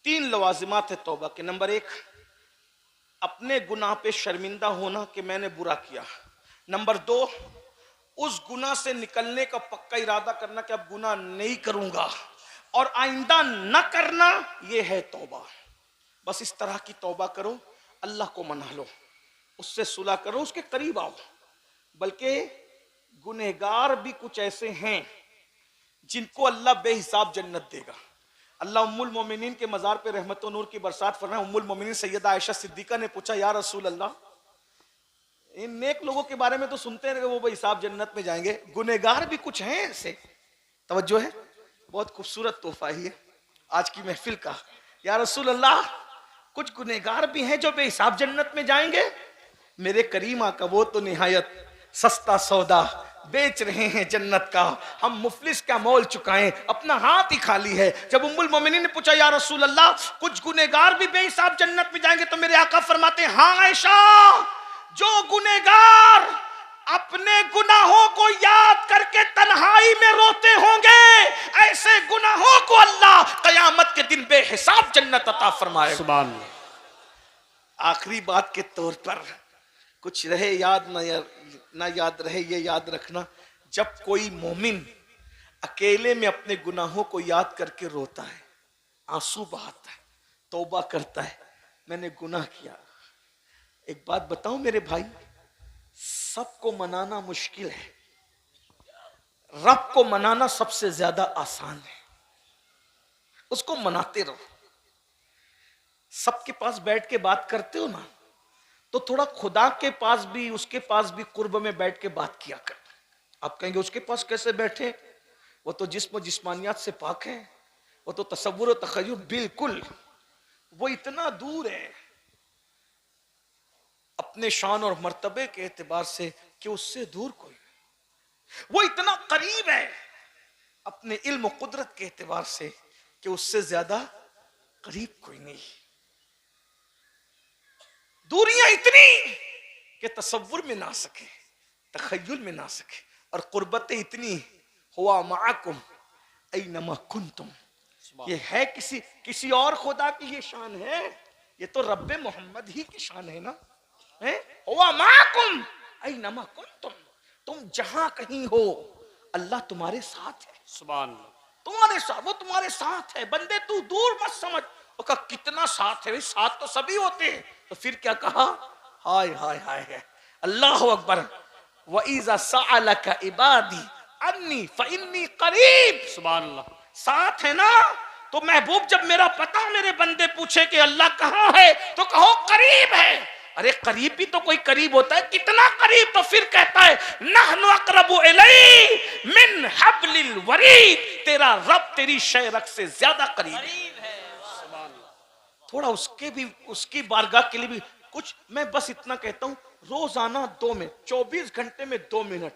3 लवाजिमात है तौबा के। नंबर 1, अपने गुनाह पे शर्मिंदा होना कि मैंने बुरा किया। नंबर 2, उस गुनाह से निकलने का पक्का इरादा करना कि अब गुनाह नहीं करूंगा और आइंदा न करना, यह है तौबा। बस इस तरह की तौबा करो, अल्लाह को मना लो, उससे सुलह करो, उसके करीब आओ। बल्कि गुनहगार भी कुछ ऐसे हैं जिनको अल्लाह बेहिसाब जन्नत देगा। अल्लाह उम्मुल मोमिनीन के मज़ार पे रहमत व नूर की बरसात फरमाए। उम्मुल मोमिनीन सैयदा आयशा सिद्दीका ने पूछा, या रसूल अल्लाह, इन नेक लोगों के बारे में तो सुनते हैं कि वो बेहिसाब जन्नत में जाएंगे, गुनहगार भी कुछ हैं ऐसे? तवज्जो है, बहुत खूबसूरत तोहफा ही है आज की महफिल का। या रसूल अल्लाह, कुछ गुनहगार भी हैं जो बेहिसाब जन्नत में जाएंगे? मेरे करीम आका वो तो निहायत सस्ता सौदा बेच रहे हैं जन्नत का, हम मुफलिस का मोल चुकाएं, अपना हाथ ही खाली है। जब उम्मुल मोमिनीन ने पूछा, या रसूल अल्लाह, कुछ गुनहगार भी बेहिसाब जन्नत में जाएंगे? तो मेरे आका फरमाते हैं, हाँ आयशा, जो गुनहगार अपने गुनाहों को याद करके तन्हाई में रोते होंगे, ऐसे गुनाहों को अल्लाह कयामत के दिन बेहिसाब जन्नत अता फरमाएगा। सुभान अल्लाह। आखिरी बात के तौर पर कुछ रहे याद ना याद रहे, ये याद रखना, जब कोई मोमिन अकेले में अपने गुनाहों को याद करके रोता है, आंसू बहाता है, तौबा करता है, मैंने गुनाह किया। एक बात बताऊं मेरे भाई, सबको मनाना मुश्किल है, रब को मनाना सबसे ज्यादा आसान है। उसको मनाते रहो। सबके पास बैठ के बात करते हो ना, तो थोड़ा खुदा के पास भी, उसके पास भी कुर्ब में बैठ के बात किया कर। आप कहेंगे उसके पास कैसे बैठे, वो तो जिस्म जिस्मानियात से पाक है, वो तो तसव्वुर और तखय्युल, बिल्कुल वो इतना दूर है अपने शान और मर्तबे के एतबार से कि उससे दूर कोई नहीं। वो इतना करीब है अपने इल्म कुदरत के एतबार से कि उससे ज्यादा करीब कोई नहीं। दूरियां इतनी कि तसव्वुर में ना सके, तखय्युल में ना सके, और कुर्बतें इतनी, हुआ माकुम ऐनमा कुंतुम, ये है किसी और खुदा की ये शान है? ये तो रब्बे मोहम्मद ही की शान है ना, है? हुआ माकुम ऐनमा कुंतुम, तुम जहां कहीं हो अल्लाह तुम्हारे साथ है। सुभान अल्लाह। तुम्हारे साथ, वो तुम्हारे साथ है। बंदे तू दूर मत समझ। वो कहा कितना साथ है, साथ तो सभी होते हैं। तो फिर क्या कहा, हाय हाय हाय है, अल्लाह अकबर, व इज़ा सअलका इबादी अन्नी फइन्नी करीब। सुभान अल्लाह। साथ है ना, तो महबूब जब मेरा पता मेरे बंदे पूछे कि अल्लाह कहाँ है, तो कहो करीब है। अरे करीब भी तो कोई करीब होता है, कितना करीब? तो फिर कहता है नहनु अक़रबु इलैहि मिन हब्लिल वरीद, तेरा रब तेरी शहरक से ज्यादा करीब है। थोड़ा उसके भी, उसकी बारगाह के लिए भी कुछ, मैं बस इतना कहता हूं, रोजाना 2 मिनट, 24 घंटे में 2 मिनट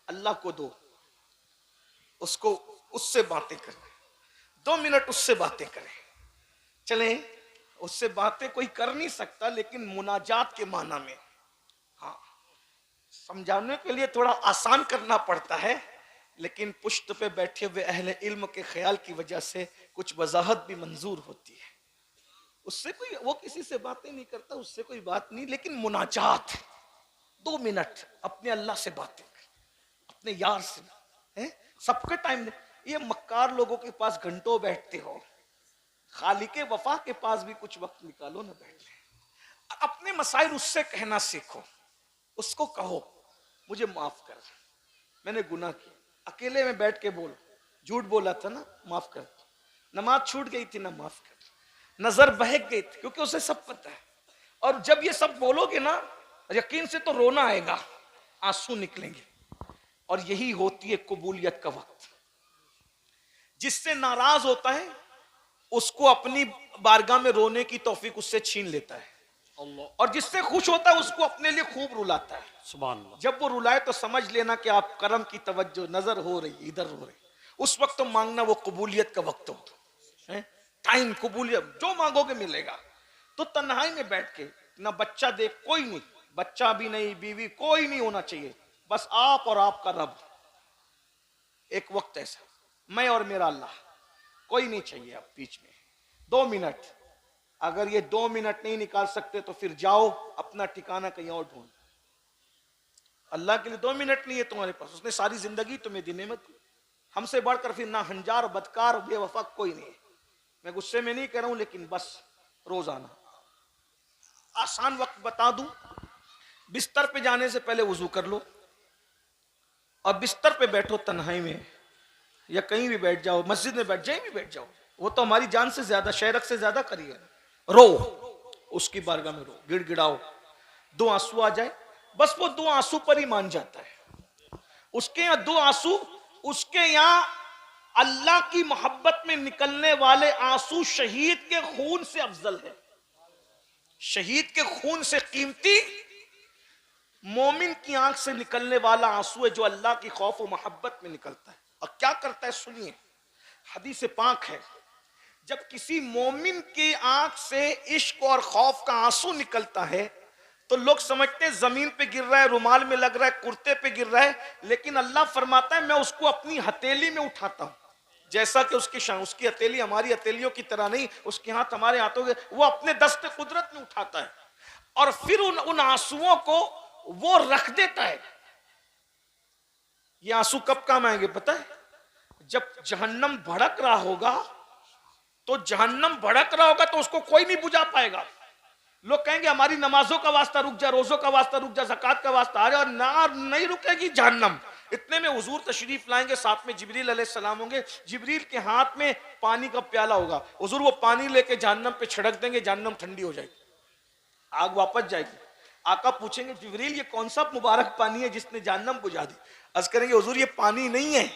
अल्लाह को दो, उसको, उससे बातें करें, 2 मिनट उससे बातें करें। चलें, उससे बातें कोई कर नहीं सकता, लेकिन मुनाजात के माना में, हाँ, समझाने के लिए थोड़ा आसान करना पड़ता है, लेकिन पुश्त पे बैठे हुए अहले इल्म के ख्याल की वजह से कुछ वजाहत भी मंजूर होती है। उससे कोई, वो किसी से बातें नहीं करता, उससे कोई बात नहीं, लेकिन मुनाजात 2 मिनट अपने अल्लाह से बातें कर, अपने यार से, है? सबके टाइम। ये मक्कार लोगों के पास घंटों बैठते हो, खालिके वफा के पास भी कुछ वक्त निकालो ना, बैठ अपने मसाइल उससे कहना सीखो। उसको कहो मुझे माफ कर, मैंने गुनाह किया, अकेले में बैठ के बोलो, झूठ बोला था ना, माफ कर, नमाज छूट गई थी ना, माफ कर, नजर बहक गई थी, क्योंकि उसे सब पता है। और जब ये सब बोलोगे ना, यकीन से तो रोना आएगा, आंसू निकलेंगे, और यही होती है कबूलियत का वक्त। जिससे नाराज होता है उसको अपनी बारगाह में रोने की तौफीक उससे छीन लेता है, और जिससे खुश होता है उसको अपने लिए खूब रुलाता है। सुभान अल्लाह। जब वो रुलाए तो समझ लेना कि आप करम की तवज्जो नजर हो रही, इधर हो रही, उस वक्त तो मांगना वो कबूलियत का वक्त हो है, टाइम कबूलियत, जो मांगोगे मिलेगा। तो तन्हाई में बैठ के, ना बच्चा देख, कोई नहीं, बच्चा भी नहीं, बीवी कोई नहीं होना चाहिए, बस आप और आपका रब। एक वक्त ऐसा, मैं और मेरा अल्लाह, कोई नहीं चाहिए अब बीच में। 2 मिनट, अगर ये 2 मिनट नहीं निकाल सकते तो फिर जाओ अपना ठिकाना कहीं और ढूंढ। अल्लाह के लिए 2 मिनट नहीं है तुम्हारे पास, उसने सारी जिंदगी तुम्हें दी नेमत दी। हमसे बढ़कर फिर ना हंजार, बदकार, बेवफा कोई नहीं है। मैं गुस्से में नहीं कह रहा हूं, लेकिन बस रोजाना आसान वक्त बता दूं, बिस्तर पे जाने से पहले वुजू कर लो, और बिस्तर पे बैठो तन्हाई में, या कहीं भी बैठ जाओ, मस्जिद में बैठ जाए भी बैठ जाओ, वो तो हमारी जान से ज्यादा, शेरक से ज्यादा करीब है, रो, उसकी बारगाह में रो, गिड़गिड़ाओ, दो आंसू आ जाए, बस वो दो आंसू पर ही मान जाता है। उसके यहाँ दो आंसू, उसके यहाँ अल्लाह की मोहब्बत में निकलने वाले आंसू शहीद के खून से अफजल है। शहीद के खून से कीमती मोमिन की आंख से निकलने वाला आंसू है जो अल्लाह की खौफ और मोहब्बत में निकलता है। और क्या करता है सुनिए, हदीस पाक है, जब किसी मोमिन की आंख से इश्क और खौफ का आंसू निकलता है तो लोग समझते हैं जमीन पे गिर रहा है, रुमाल में लग रहा है, कुर्ते पे गिर रहा है, लेकिन अल्लाह फरमाता है मैं उसको अपनी हथेली में उठाता हूं। जैसा कि उसकी हथेली हमारी हथेलियों की तरह नहीं, उसके हाथ हमारे हाथों के, वो अपने दस्ते कुदरत में उठाता है और फिर उन आंसुओं को वो रख देता है। ये आंसू कब काम आएंगे पता है? जब जहन्नम भड़क रहा होगा, तो जहन्नम भड़क रहा होगा तो उसको कोई नहीं बुझा पाएगा। लोग कहेंगे हमारी नमाजों का वास्ता रुक जा, रोजों का वास्ता रुक जा, ज़कात का वास्ता आ जा, ना नहीं रुकेगी जहन्नम। इतने में हुजूर तशरीफ लाएंगे, साथ में जिब्रील अलैहिस्सलाम होंगे, जिब्रील के हाथ में पानी का प्याला होगा, हुजूर वो पानी लेके जहन्नम पे छिड़क देंगे, जहन्नम ठंडी हो जाएगी, आग वापस जाएगी। आका पूछेंगे जिब्रील ये कौन सा मुबारक पानी है जिसने जहन्नम बुझा दी? अर्ज करेंगे हुजूर ये पानी नहीं है,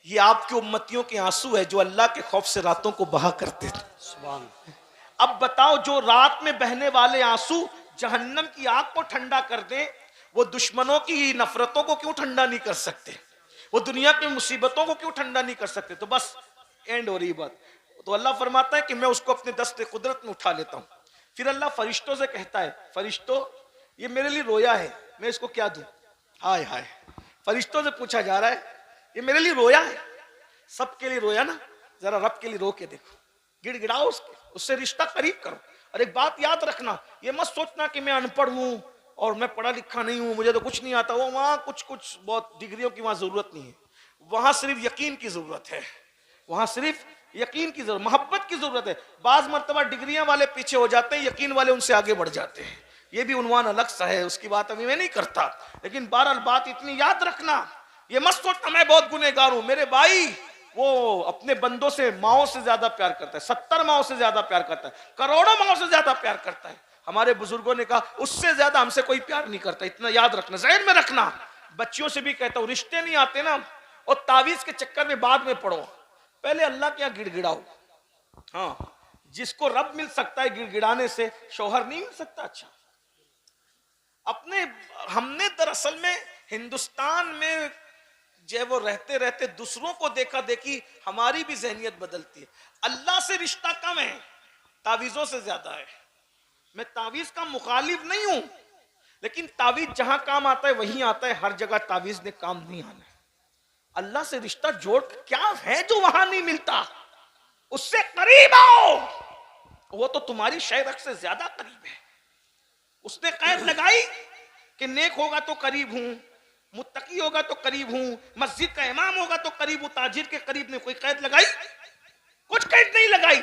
ये आपके उम्मतियों के आंसू है जो अल्लाह के खौफ से रातों को बहा करते थे। सुभान। अब बताओ, जो रात में बहने वाले आंसू जहन्नम की आग को ठंडा कर दें, वो दुश्मनों की नफरतों को क्यों ठंडा नहीं कर सकते? वो दुनिया की मुसीबतों को क्यों ठंडा नहीं कर सकते? तो बस एंड हो रही बात। तो अल्लाह फरमाता है कि मैं उसको अपने दस्ते कुदरत में उठा लेता हूं। फिर अल्लाह फरिश्तों से कहता है, फरिश्तों ये मेरे लिए रोया है, मैं इसको क्या दूं? हाय हाय, फरिश्तों से पूछा जा रहा है ये मेरे लिए रोया है, सबके लिए रोया ना, जरा रब के लिए रो के देखो, गिड़गिड़ाओ उससे रिश्ता करीब करो। और एक बात याद रखना, ये मत सोचना कि मैं अनपढ़ हूं और मैं पढ़ा लिखा नहीं हूं, मुझे तो कुछ नहीं आता। वो वहां कुछ बहुत डिग्रियों की वहां जरूरत नहीं है, वहां सिर्फ यकीन की जरूरत है, वहां सिर्फ यकीन की जरूरत, मोहब्बत की जरूरत है। बाज मर्तबा डिग्रियां वाले पीछे हो जाते हैं, यकीन वाले उनसे आगे बढ़ जाते हैं। ये भी उन्वान अलग सा है, उसकी बात अभी मैं नहीं करता, लेकिन बहरहाल बात इतनी याद रखना, ये मत सोचना मैं बहुत गुनहगार हूं। मेरे भाई वो अपने बंदों से माओं से ज्यादा प्यार करता है, 70 माओं से ज्यादा प्यार करता है, करोड़ों माओं से ज्यादा प्यार करता है। हमारे बुजुर्गों ने कहा उससे ज्यादा हमसे कोई प्यार नहीं करता, इतना याद रखना, ज़हन में रखना। बच्चियों से भी कहता हूं, रिश्ते नहीं आते ना और तावीज के चक्कर में बाद में पढ़ो, पहले अल्लाह के यहाँ गिड़गिड़ाओ। हाँ, जिसको रब मिल सकता है गिड़गिड़ाने से, शौहर नहीं मिल सकता। अच्छा, अपने हमने दरअसल में हिंदुस्तान में जब वो रहते रहते दूसरों को देखा देखी हमारी भी जहनियत बदलती है। अल्लाह से रिश्ता कम है, तावीजों से ज्यादा है। मैं तावीज का मुखालिफ नहीं हूं, लेकिन तावीज जहां काम आता है वहीं आता है, हर जगह तावीज ने काम नहीं आना है। अल्लाह से रिश्ता जोड़ क्या है जो वहां नहीं मिलता, उससे करीब आओ, वो तो तुम्हारी शहरक से ज्यादा करीब है। उसने कैद लगाई कि नेक होगा तो करीब हूं, मुत्तकी होगा तो करीब हूं, मस्जिद का इमाम होगा तो करीब हूं, ताजिर के करीब ने कोई कैद लगाई? कुछ कैद नहीं लगाई।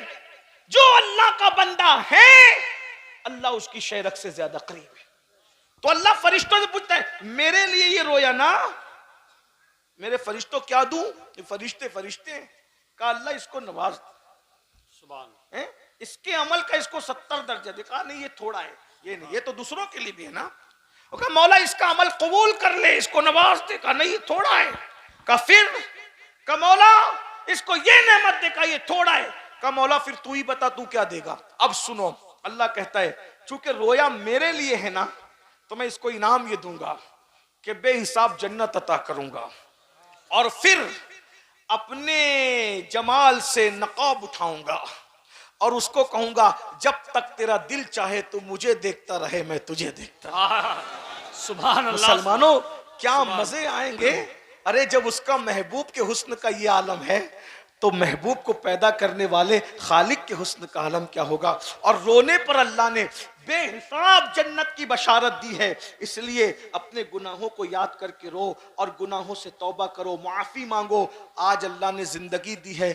जो अल्लाह का बंदा है अल्लाह उसकी शहरक से ज्यादा करीब है। तो अल्लाह फरिश्तों से पूछता है मेरे लिए ये रोया ना, मेरे फरिश्तों क्या दूं? ये फरिश्ते का अल्लाह इसको नवाज, सुभान, इसके अमल का इसको 70 दर्जा देखा, नहीं ये थोड़ा है, ये नहीं, ये तो दूसरों के लिए भी है ना। कहा मौला इसका अमल कबूल कर ले, इसको नवाज दे। कहा नहीं थोड़ा है। कहा फिर? कहा मौला इसको ये नेमत दे। कहा ये थोड़ा है। कहा मौला फिर तू ही बता तू क्या देगा। अब सुनो, अल्लाह कहता है चूंकि रोया मेरे लिए है ना, तो मैं इसको इनाम ये दूंगा कि बेहिसाब जन्नत अता करूंगा, और फिर अपने जमाल से नकाब उठाऊंगा और उसको कहूंगा जब तक तेरा दिल चाहे तू मुझे देखता रहे, मैं तुझे देखता। सुभान अल्लाह। मुसलमानों क्या मजे आएंगे। अरे जब उसका महबूब के हुस्न का ये आलम है, तो महबूब को पैदा करने वाले खालिक के हुस्न का आलम क्या होगा। और रोने पर अल्लाह ने बेहिसाब जन्नत की बशारत दी है, इसलिए अपने गुनाहों को याद करके रो और गुनाहों से तौबा करो, माफी मांगो। आज अल्लाह ने जिंदगी दी है,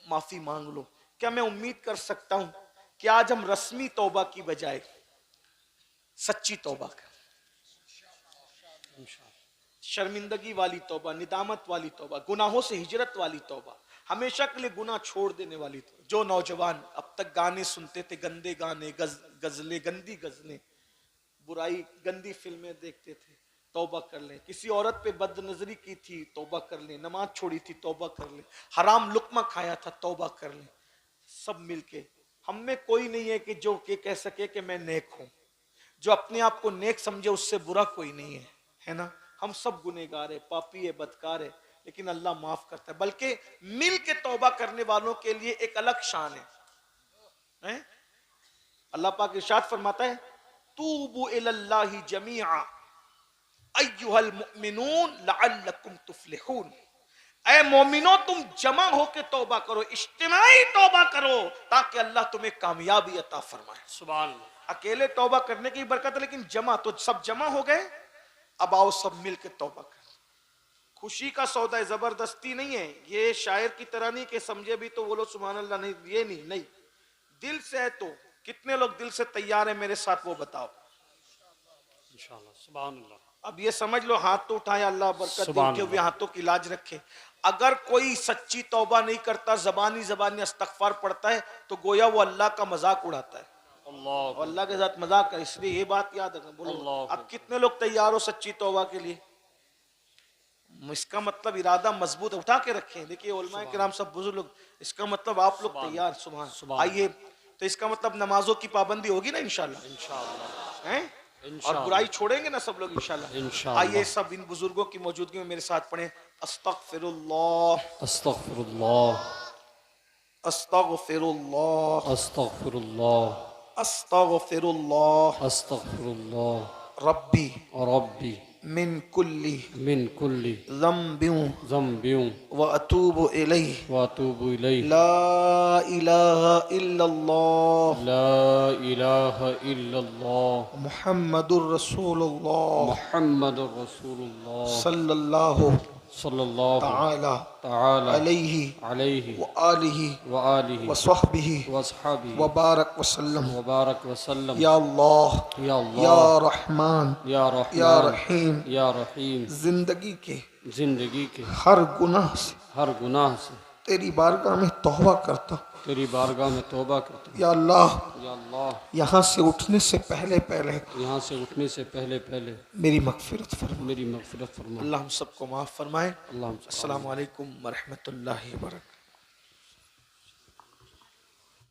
माफी मांग लो। क्या मैं उम्मीद कर सकता हूं कि आज हम रस्मी तौबा की बजाय सच्ची तौबा करें? शर्मिंदगी वाली तौबा, निदामत वाली तौबा, गुनाहों से हिजरत वाली तौबा, हमेशा के लिए गुनाह छोड़ देने वाली तौबा। जो नौजवान अब तक गाने सुनते थे, गंदे गाने, गजलें, गंदी गजलें, बुराई, गंदी फिल्में देखते थे, तौबा कर लें। किसी औरत पे बदनजरी की थी, तौबा कर लें। नमाज छोड़ी थी, तौबा कर लें। हराम लुक्मा खाया था, तौबा कर लें। सब मिलके, हम में कोई नहीं है कि जो के कह सके कि मैं नेक हूं। जो अपने आप को नेक समझे उससे बुरा कोई नहीं है, है ना। हम सब गुनहगार है, पापी है, बदकार है, लेकिन अल्लाह माफ करता है। बल्कि मिल के तौबा करने वालों के लिए एक अलग शान है? अल्लाह पाक इरशाद फरमाता है, तूबू इलल्लाहि जमीआ अय्युहल मुमिनून लअल्लकुम तुफ्लिहून। ऐ मोमिनो, तुम जमा होके तौबा करो, इज्तिमाई तौबा करो, ताकि अल्लाह तुम्हें कामयाबी अता फरमाए। सुभान अल्लाह। अकेले तौबा करने की बरकत है, लेकिन जमा तो सब जमा हो गए। अब आओ सब मिल के तौबा कर। खुशी का सौदा है, जबरदस्ती नहीं है। ये शायर की तरह नहीं कि समझे भी तो बोलो सुभान अल्लाह, नहीं, ये नहीं। दिल से है तो कितने लोग दिल से तैयार है मेरे साथ, वो बताओ इंशाअल्लाह। सुभान अल्लाह। अब ये समझ लो, हाथ तो उठाए, अल्लाह बरकत दे, उठे हुए हाथों की लाज रखे। अगर कोई सच्ची तौबा नहीं करता, जबानी इस्तगफार पढ़ता है, तो गोया वो अल्लाह का मजाक उड़ाता है, अल्लाह के साथ मजाक है। इसलिए ये बात याद रखना। बोलो अब कितने लोग तैयार हो सच्ची तौबा के लिए? इसका मतलब इरादा मजबूत उठा के रखें। देखिए उलमा किराम सब बुजुर्ग लोग, इसका मतलब आप लोग तैयार। सुभान। आइए, तो इसका मतलब नमाजों की पाबंदी होगी ना इंशाल्लाह, इंशाल्लाह, हैं? और बुराई छोड़ेंगे ना सब लोग इंशाल्लाह। आइए सब इन बुजुर्गों की मौजूदगी में मेरे साथ पढ़ें, अस्तगफिरुल्लाह अस्तगफिरुल्लाह अस्तगफिरुल्लाह अस्तगफिरुल्लाह अस्तगफिरुल्लाह अस्तगफिरुल्लाह रब्बी रब्बी मिन कुल्ली ज़म्बियों व अतूबु इलैहि व अतूबु इलैहि ला इलाहा इल्लल्लाह ला इलाहा इल्लल्लाह मुहम्मदुर रसूलुल्लाह मुहम्मदुर रसूलुल्लाह सल्लल्लाहु सल्लल्लाहु ताला अलैहि व आलिहि व सहबिहि व बारक वसल्लम। या अल्लाह या रहमान या रहीम, जिंदगी के हर गुनाह से तेरी बारगाह में तौबा करता, या अल्लाह यहाँ से उठने से पहले मेरी मगफिरत फरमा। अल्लाह हम सबको माफ फरमाए। अस्सलामु अलैकुम व रहमतुल्लाहि व बरकातहू।